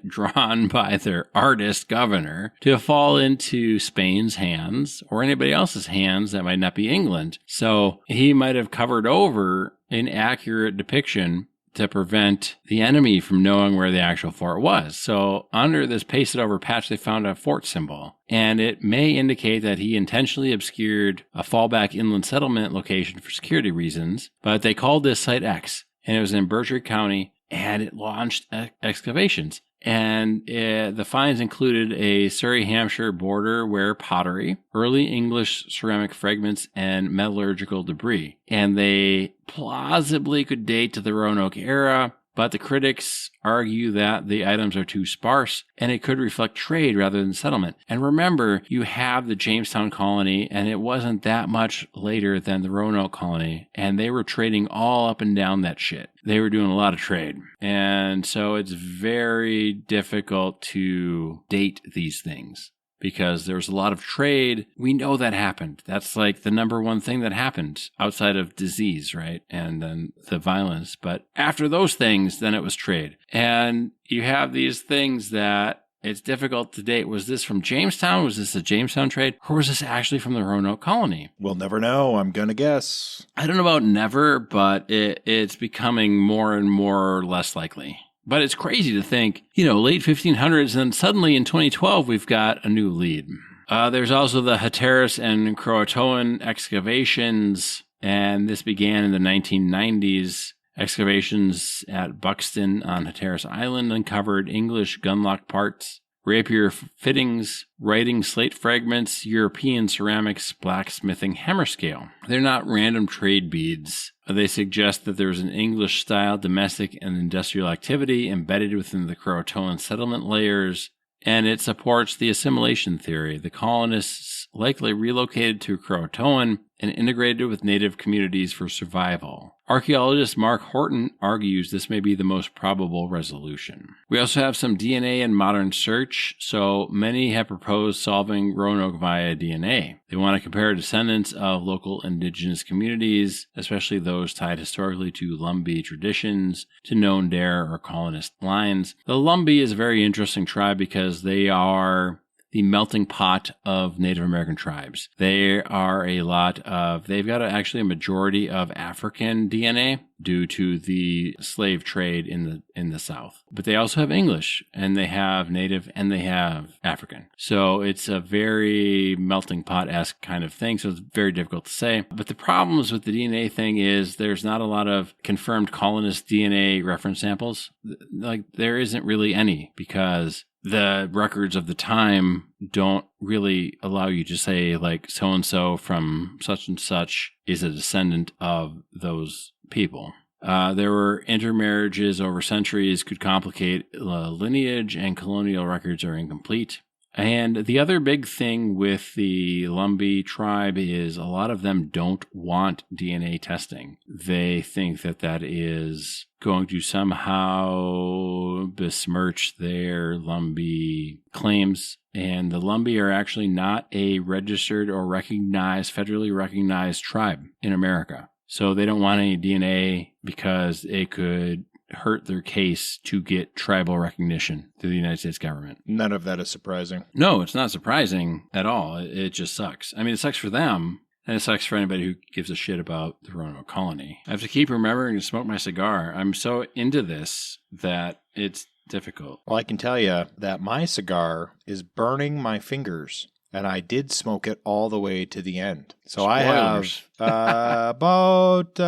drawn by their artist governor to fall into Spain's hands or anybody else's hands that might not be England. So he might have covered over an accurate depiction to prevent the enemy from knowing where the actual fort was. So under this pasted over patch, they found a fort symbol, and it may indicate that he intentionally obscured a fallback inland settlement location for security reasons, but they called this Site X, and it was in Berkshire County, and it launched excavations. And the finds included a Surrey-Hampshire border ware pottery, early English ceramic fragments, and metallurgical debris. And they plausibly could date to the Roanoke era, but the critics argue that the items are too sparse and it could reflect trade rather than settlement. And remember, you have the Jamestown colony, and it wasn't that much later than the Roanoke colony, and they were trading all up and down that shit. They were doing a lot of trade. And so it's very difficult to date these things, because there was a lot of trade. We know that happened. That's like the number one thing that happened outside of disease, right? And then the violence. But after those things, then it was trade. And you have these things that it's difficult to date. Was this from Jamestown? Was this a Jamestown trade? Or was this actually from the Roanoke colony? We'll never know. I'm going to guess. I don't know about never, but it's becoming more and more less likely. But it's crazy to think, late 1500s, and then suddenly in 2012, we've got a new lead. There's also the Hatteras and Croatoan excavations, and this began in the 1990s. Excavations at Buxton on Hatteras Island uncovered English gunlock parts, rapier fittings, writing slate fragments, European ceramics, blacksmithing hammer scale. They're not random trade beads. They suggest that there's an English-style domestic and industrial activity embedded within the Croatoan settlement layers, and it supports the assimilation theory. The colonists likely relocated to Croatoan and integrated with native communities for survival. Archaeologist Mark Horton argues this may be the most probable resolution. We also have some DNA in modern search, so many have proposed solving Roanoke via DNA. They want to compare descendants of local indigenous communities, especially those tied historically to Lumbee traditions, to known Dare or colonist lines. The Lumbee is a very interesting tribe because they are the melting pot of Native American tribes. They've got actually a majority of African DNA due to the slave trade in the South. But they also have English, and they have Native, and they have African. So it's a very melting pot-esque kind of thing, so it's very difficult to say. But the problems with the DNA thing is there's not a lot of confirmed colonist DNA reference samples. Like, there isn't really any, because the records of the time don't really allow you to say, like, so-and-so from such and such is a descendant of those people. There were intermarriages over centuries, could complicate lineage, and colonial records are incomplete. And the other big thing with the Lumbee tribe is a lot of them don't want DNA testing. They think that is going to somehow besmirch their Lumbee claims. And the Lumbee are actually not a registered or federally recognized tribe in America. So they don't want any DNA because it could hurt their case to get tribal recognition through the United States government. None of that is surprising. No, it's not surprising at all. It just sucks. I mean, it sucks for them, and it sucks for anybody who gives a shit about the Roanoke colony. I have to keep remembering to smoke my cigar. I'm so into this that it's difficult. Well, I can tell you that my cigar is burning my fingers, and I did smoke it all the way to the end. So Spoilers. I have about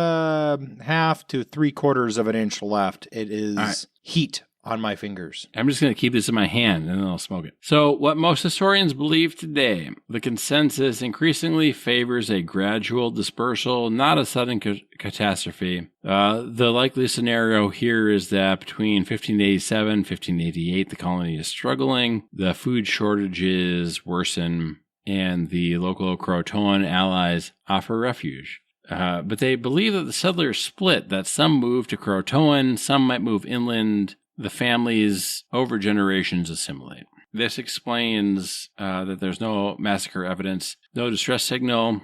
half to 3/4 of an inch left. It is heat on my fingers. I'm just going to keep this in my hand and then I'll smoke it. So what most historians believe today, the consensus increasingly favors a gradual dispersal, not a sudden catastrophe. The likely scenario here is that between 1587 and 1588, the colony is struggling, the food shortages worsen, and the local Croatoan allies offer refuge. But they believe that the settlers split, that some move to Croatoan, some might move inland. The families over generations assimilate. This explains that there's no massacre evidence, no distress signal,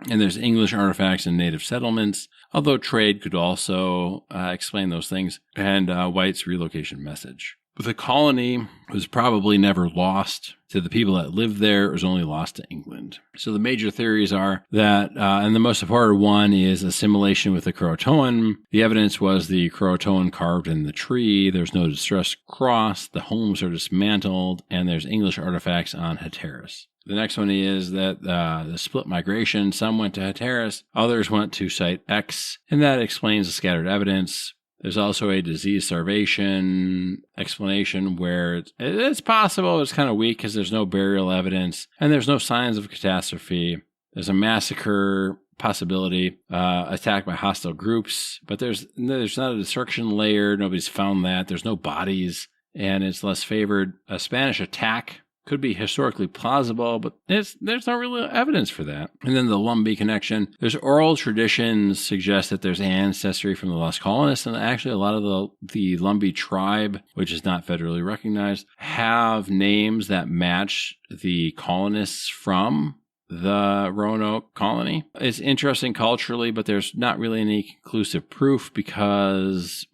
and there's English artifacts in native settlements, although trade could also explain those things, and White's relocation message. the colony was probably never lost to the people that lived there. It was only lost to England. So the major theories are that, and the most important one is assimilation with the Croatoan. The evidence was the Croatoan carved in the tree. There's no distress cross. The homes are dismantled, and there's English artifacts on Hatteras. The next one is that the split migration. Some went to Hatteras, others went to Site X, and that explains the scattered evidence. There's also a disease starvation explanation where it's possible, it's kind of weak because there's no burial evidence and there's no signs of catastrophe. There's a massacre possibility, attacked by hostile groups, but there's not a destruction layer. Nobody's found that. There's no bodies, and it's less favored. A Spanish attack could be historically plausible, but there's no real evidence for that. And then the Lumbee connection. There's oral traditions suggest that there's ancestry from the lost colonists, and actually a lot of the Lumbee tribe, which is not federally recognized, have names that match the colonists from the Roanoke colony. It's interesting culturally, but there's not really any conclusive proof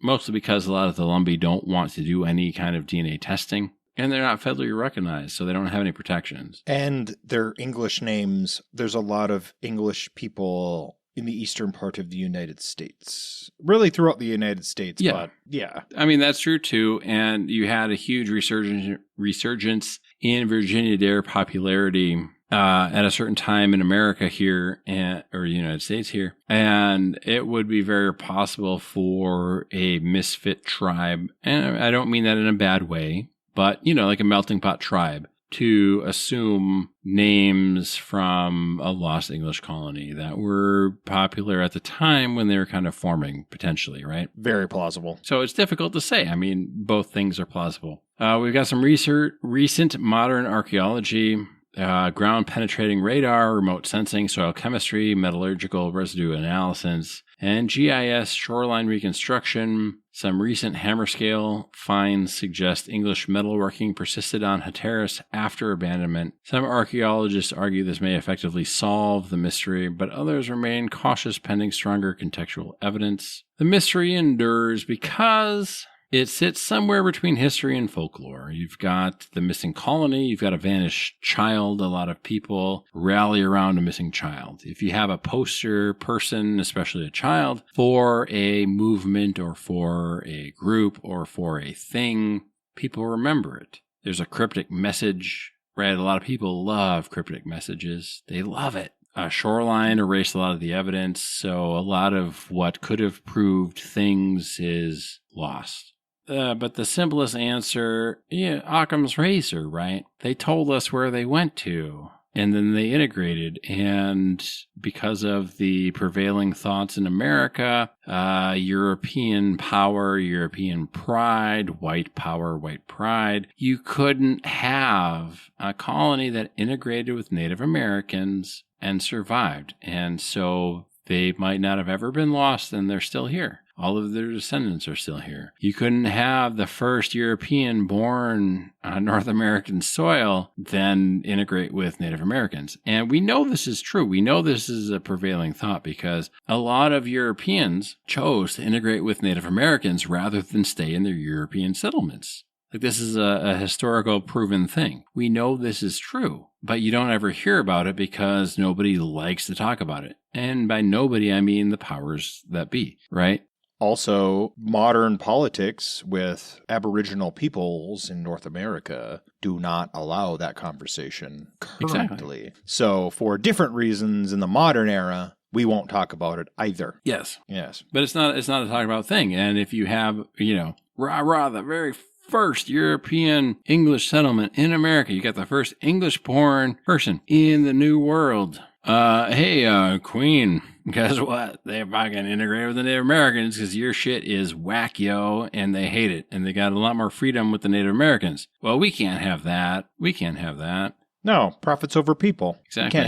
mostly because a lot of the Lumbee don't want to do any kind of DNA testing. And they're not federally recognized, so they don't have any protections. And their English names, there's a lot of English people in the eastern part of the United States. Really throughout the United States, but yeah. I mean, that's true too. And you had a huge resurgence in Virginia Dare popularity at a certain time in America here, or the United States here. And it would be very possible for a misfit tribe, and I don't mean that in a bad way, but, like a melting pot tribe, to assume names from a lost English colony that were popular at the time when they were kind of forming, potentially, right? Very plausible. So it's difficult to say. I mean, both things are plausible. We've got some recent modern archaeology, ground-penetrating radar, remote sensing, soil chemistry, metallurgical residue analysis, and GIS shoreline reconstruction. Some recent hammer-scale finds suggest English metalworking persisted on Hatteras after abandonment. Some archaeologists argue this may effectively solve the mystery, but others remain cautious pending stronger contextual evidence. The mystery endures because it sits somewhere between history and folklore. You've got the missing colony, you've got a vanished child. A lot of people rally around a missing child. If you have a poster person, especially a child, for a movement or for a group or for a thing, people remember it. There's a cryptic message, right? A lot of people love cryptic messages. They love it. Shoreline erased a lot of the evidence, so a lot of what could have proved things is lost. But the simplest answer, Occam's razor, right? They told us where they went to, and then they integrated. And because of the prevailing thoughts in America, European power, European pride, white power, white pride, you couldn't have a colony that integrated with Native Americans and survived. And so they might not have ever been lost, and they're still here. All of their descendants are still here. You couldn't have the first European born on North American soil then integrate with Native Americans. And we know this is true. We know this is a prevailing thought because a lot of Europeans chose to integrate with Native Americans rather than stay in their European settlements. Like, this is a historical proven thing. We know this is true, but you don't ever hear about it because nobody likes to talk about it. And by nobody, I mean the powers that be, right? Also, modern politics with Aboriginal peoples in North America do not allow that conversation currently. Exactly. So, for different reasons in the modern era, we won't talk about it either. Yes. Yes. But it's not a talk about thing. And if you have, the very first European English settlement in America, you got the first English-born person in the New World. Hey, Queen, guess what? They fucking integrate with the Native Americans because your shit is whack, yo, and they hate it. And they got a lot more freedom with the Native Americans. Well, we can't have that. We can't have that. No, profits over people. Exactly.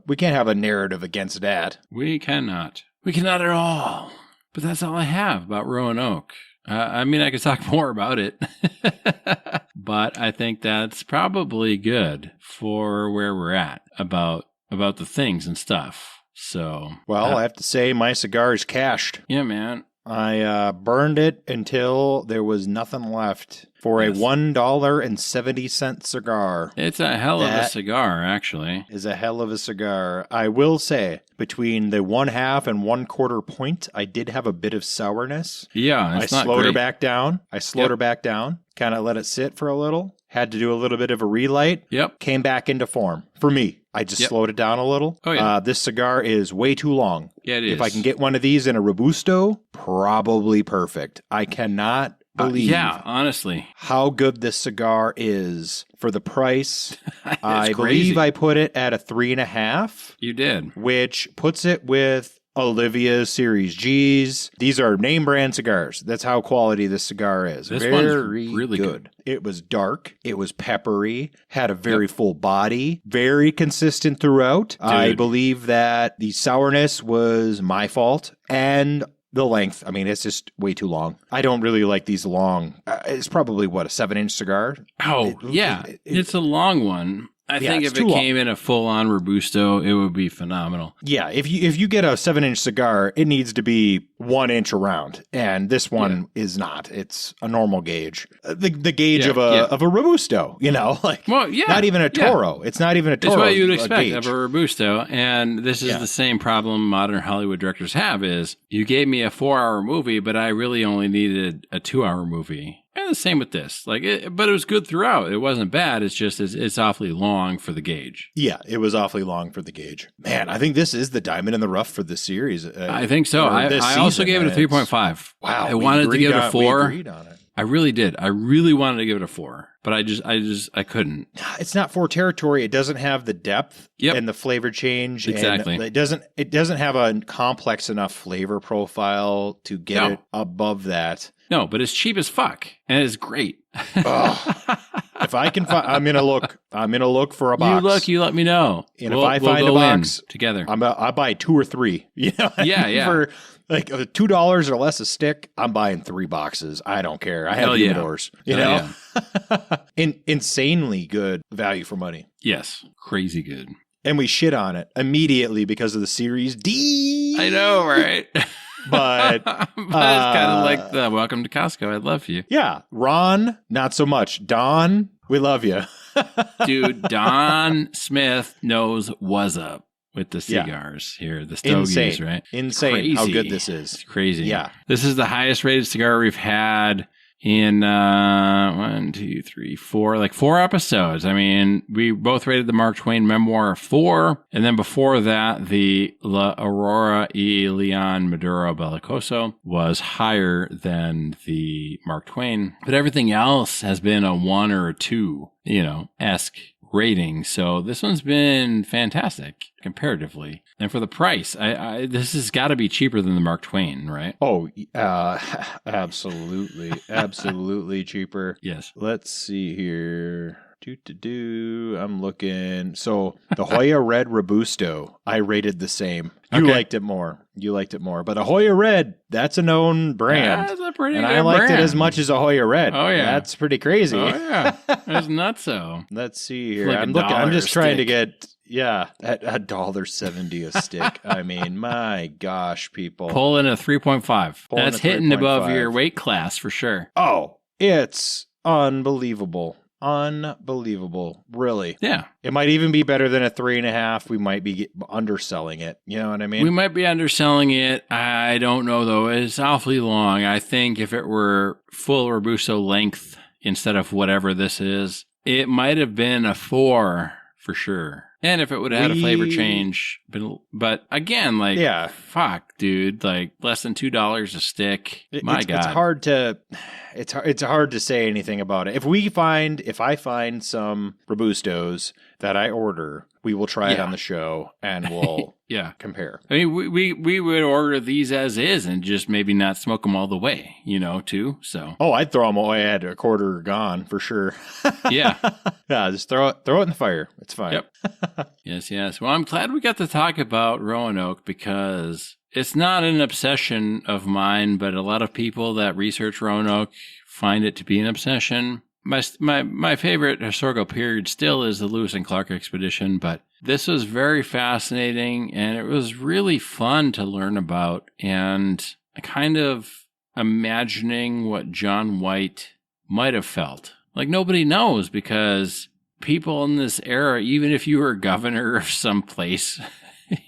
We can't have a narrative against that. We cannot. We cannot at all. But that's all I have about Roanoke. I could talk more about it, but I think that's probably good for where we're at about the things and stuff. So, well, I have to say my cigar is cashed. Yeah, man. I burned it until there was nothing left for a $1.70 cigar. It's a hell of a cigar, actually. Is a hell of a cigar. I will say, between the 1/2 and 1/4 point, I did have a bit of sourness. Yeah, it's not slowed her great. back down. Kind of let it sit for a little. Had to do a little bit of a relight. Yep. Came back into form. For me, I just slowed it down a little. Oh, yeah. This cigar is way too long. Yeah, it is. If I can get one of these in a Robusto, probably perfect. I cannot believe honestly, how good this cigar is for the price. I crazy. believe I put it at a 3.5. You did. Which puts it with Olivia's Series G's. These are name brand cigars. That's how quality this cigar is. This very one's really good. It was dark. It was peppery. Had a very full body. Very consistent throughout. Dude. I believe that the sourness was my fault. And the length, I mean, it's just way too long. I don't really like these long. It's probably, what, a 7-inch cigar? Oh, it's a long one. I think if it came in a full-on Robusto, it would be phenomenal. Yeah, if you get a 7-inch cigar, it needs to be 1 inch around, and this one is not. It's a normal gauge, the gauge of a Robusto. Not even a Toro. It's not even a Toro. It's what you'd expect of a Robusto, and this is the same problem modern Hollywood directors have: is you gave me a 4-hour movie, but I really only needed a 2-hour movie. And the same with this, but it was good throughout. It wasn't bad. It's just it's awfully long for the gauge. Yeah, it was awfully long for the gauge. Man, I think this is the diamond in the rough for this series. I think so. I also gave it a 3.5. Wow, I wanted to give it a 4. We agreed on it. I really did. I really wanted to give it a 4, but I couldn't. It's not 4 territory. It doesn't have the depth and the flavor change. Exactly. And it doesn't have a complex enough flavor profile to get it above that. No, but it's cheap as fuck, and it's great. If I can find, I'm gonna look for a box. You let me know. And if I find a box together, I buy 2 or 3. Yeah. For like $2 or less a stick, I'm buying 3 boxes. I don't care. I have humidors. Insanely good value for money. Yes, crazy good. And we shit on it immediately because of the Series Dee. I know, right? But it's kind of like the welcome to Costco. I love you. Yeah. Ron, not so much. Don, we love you. Dude, Don Smith knows what's up with the cigars here. The Stogies, right? Insane crazy. How good this is. It's crazy. Yeah. This is the highest rated cigar we've had in 1, 2, 3, 4, like 4 episodes. I mean, we both rated the Mark Twain memoir 4, and then before that, the La Aurora y Leon Maduro Bellicoso was higher than the Mark Twain, but everything else has been a 1 or a 2, esque rating. So this one's been fantastic comparatively. And for the price, this has got to be cheaper than the Mark Twain, right? Oh, absolutely. Absolutely cheaper. Yes. Let's see here. I'm looking. So the Hoya Red Robusto, I rated the same. You liked it more. But a Hoya Red, that's a known brand. That's a pretty and good I liked brand. it as much as a Hoya Red. Oh, yeah. That's pretty crazy. Oh, yeah. That's nutso. Let's see here. Like I'm just trying to stick. get, at $1.70 a stick. I mean, my gosh, people. Pull in a 3.5. Pull in That's a hitting above 3.5. your weight class for sure. Oh, it's unbelievable. Really. Yeah. It might even be better than a 3.5. We might be underselling it. You know what I mean? We might be underselling it. I don't know, though. It's awfully long. I think if it were full Robusto length instead of whatever this is, it might have been a 4 for sure. And if it would have had a flavor change, but again, fuck, dude, like less than $2 a stick. My God, it's hard to say anything about it. If I find some Robustos that I order, we will try it on the show and we'll compare. I mean, we would order these as is and just maybe not smoke them all the way, too. So I'd throw them away at a quarter gone for sure. Yeah. Yeah, just throw it in the fire. It's fine. Yep. Yes. Well, I'm glad we got to talk about Roanoke because it's not an obsession of mine, but a lot of people that research Roanoke find it to be an obsession. My favorite historical period still is the Lewis and Clark expedition, but this was very fascinating and it was really fun to learn about. And kind of imagining what John White might have felt. Like, nobody knows, because people in this era, even if you were governor of some place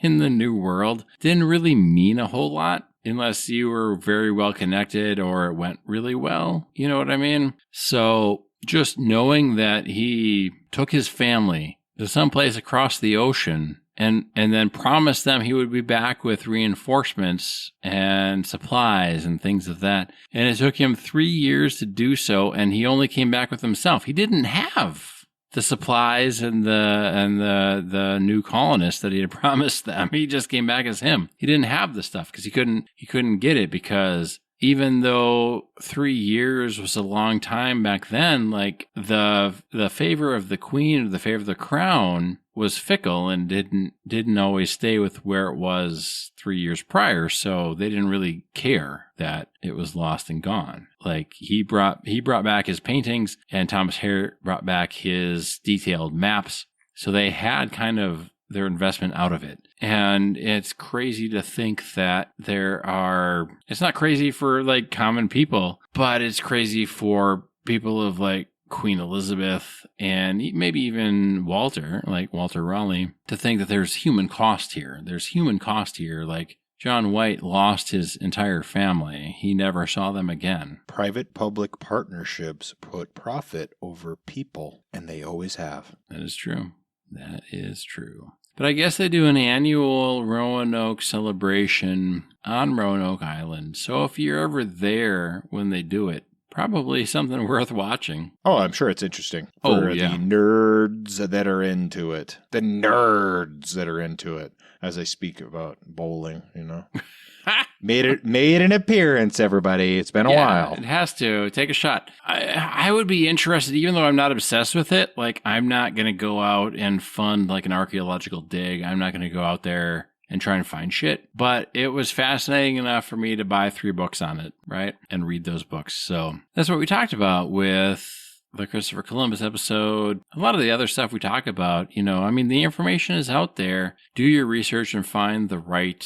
in the New World, didn't really mean a whole lot unless you were very well connected or it went really well. You know what I mean? So just knowing that he took his family to someplace across the ocean and then promised them he would be back with reinforcements and supplies and things of that. And it took him 3 years to do so, and he only came back with himself. He didn't have the supplies and the new colonists that he had promised them. He just came back as him. He didn't have the stuff because he couldn't get it, because even though 3 years was a long time back then, like the favor of the queen or the favor of the crown was fickle and didn't always stay with where it was 3 years prior. So they didn't really care that it was lost and gone. Like he brought back his paintings, and Thomas Hare brought back his detailed maps. So they had kind of their investment out of it. And it's crazy to think that it's not crazy for like common people, but it's crazy for people of like Queen Elizabeth and maybe even Walter Raleigh, to think that there's human cost here. There's human cost here. Like John White lost his entire family. He never saw them again. Private-public partnerships put profit over people, and they always have. That is true. That is true. But I guess they do an annual Roanoke celebration on Roanoke Island. So if you're ever there when they do it, probably something worth watching. Oh, I'm sure it's interesting for the nerds that are into it. The nerds that are into it, as I speak about bowling, you know. Made an appearance, everybody. It's been a while. It has to. Take a shot. I would be interested, even though I'm not obsessed with it. Like, I'm not going to go out and fund like an archaeological dig. I'm not going to go out there and try and find shit. But it was fascinating enough for me to buy 3 books on it, right? And read those books. So that's what we talked about with the Christopher Columbus episode. A lot of the other stuff we talk about, you know, I mean, the information is out there. Do your research and find the right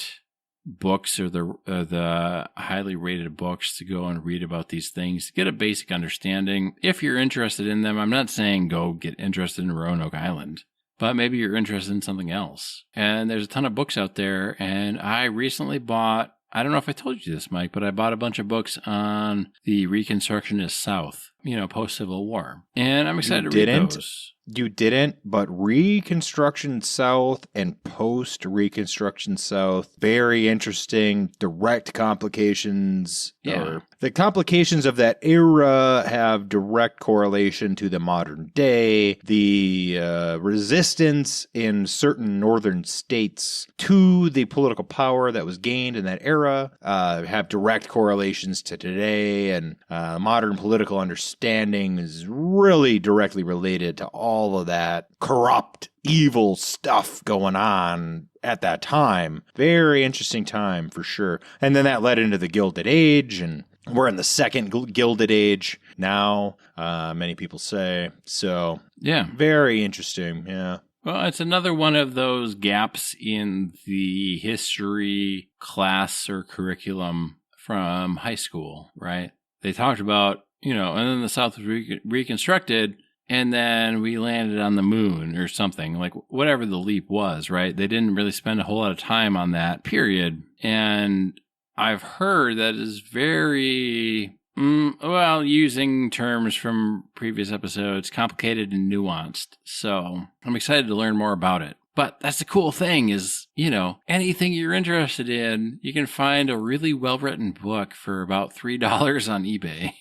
books or the highly rated books to go and read about these things. Get a basic understanding. If you're interested in them, I'm not saying go get interested in Roanoke Island, but maybe you're interested in something else. And there's a ton of books out there. And I recently bought, I don't know if I told you this, Mike, but I bought a bunch of books on the Reconstructionist South, you know, post-Civil War. And I'm excited to read those. You didn't, but Reconstruction South and post-Reconstruction South, very interesting, direct complications. Yeah. The complications of that era have direct correlation to the modern day. The resistance in certain northern states to the political power that was gained in that era have direct correlations to today, and modern political understanding is really directly related to all of that corrupt, evil stuff going on at that time. Very interesting time for sure. And then that led into the Gilded Age, and we're in the second Gilded Age now, many people say. So, yeah, very interesting. Yeah. Well, it's another one of those gaps in the history class or curriculum from high school, right? They talked about, you know, and then the South was reconstructed, and then we landed on the moon or something, like whatever the leap was, right? They didn't really spend a whole lot of time on that period. And I've heard that is very, well, using terms from previous episodes, complicated and nuanced. So I'm excited to learn more about it. But that's the cool thing is, you know, anything you're interested in, you can find a really well-written book for about $3 on eBay.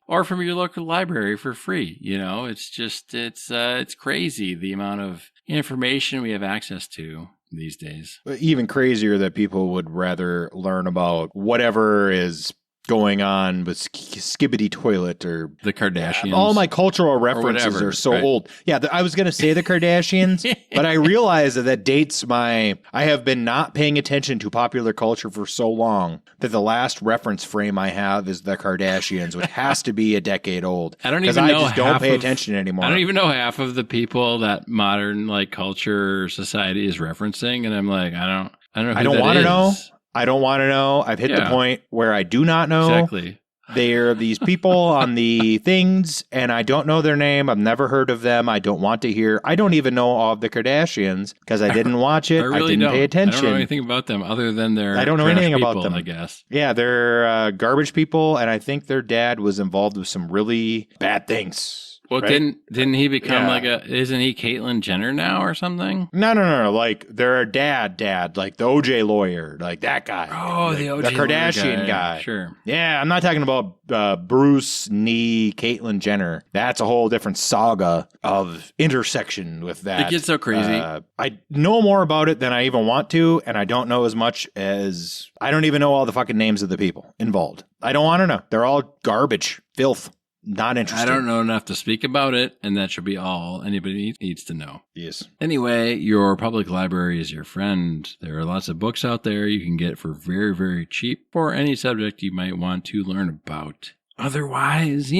Or from your local library for free. You know, it's just, it's crazy the amount of information we have access to these days. Even crazier that people would rather learn about whatever is going on with Skibbity Toilet or the Kardashians. All my cultural references are so old. Yeah, I was going to say the Kardashians, but I realized that dates I have been not paying attention to popular culture for so long that the last reference frame I have is the Kardashians, which has to be a decade old. I don't even know. I just don't pay attention anymore. I don't even know half of the people that modern like culture or society is referencing, and I'm like, I don't know who I don't want to know. I don't want to know. I've hit the point where I do not know. Exactly. They're these people on the things, and I don't know their name. I've never heard of them. I don't want to hear. I don't even know all of the Kardashians because I didn't watch it. I didn't pay attention. I don't know anything about them other than their I don't know anything about them. I guess. Yeah, they're garbage people, and I think their dad was involved with some really bad things. Well, right? didn't he become isn't he Caitlyn Jenner now or something? No. Like their dad, like the OJ lawyer, like that guy. Oh, the OJ the Kardashian guy. Sure. Yeah, I'm not talking about Bruce, Caitlyn Jenner. That's a whole different saga of intersection with that. It gets so crazy. I know more about it than I even want to, and I don't know as much as I don't even know all the fucking names of the people involved. I don't want to know. They're all garbage, filth. Not interested. I don't know enough to speak about it, and that should be all anybody needs to know. Yes. Anyway, your public library is your friend. There are lots of books out there you can get for very, very cheap for any subject you might want to learn about. Otherwise,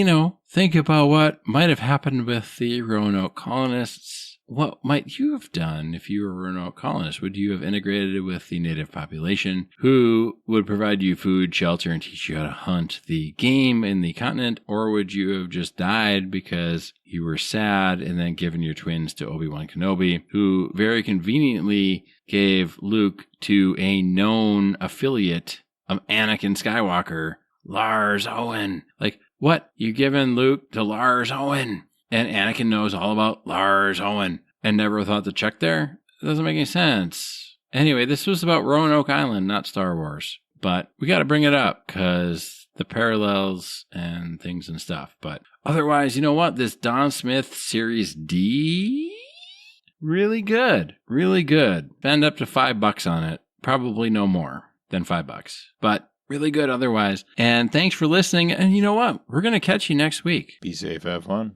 think about what might have happened with the Roanoke colonists. What might you have done if you were a Roanoke colonist? Would you have integrated with the native population who would provide you food, shelter, and teach you how to hunt the game in the continent? Or would you have just died because you were sad and then given your twins to Obi-Wan Kenobi, who very conveniently gave Luke to a known affiliate of Anakin Skywalker, Lars Owen? Like, what? You given Luke to Lars Owen? And Anakin knows all about Lars Owen and never thought to check there? It doesn't make any sense. Anyway, this was about Roanoke Island, not Star Wars. But we got to bring it up because the parallels and things and stuff. But otherwise, you know what? This Don Smith Series Dee? Really good. Really good. Spend up to $5 on it. Probably no more than $5. But really good otherwise. And thanks for listening. And you know what? We're going to catch you next week. Be safe. Have fun.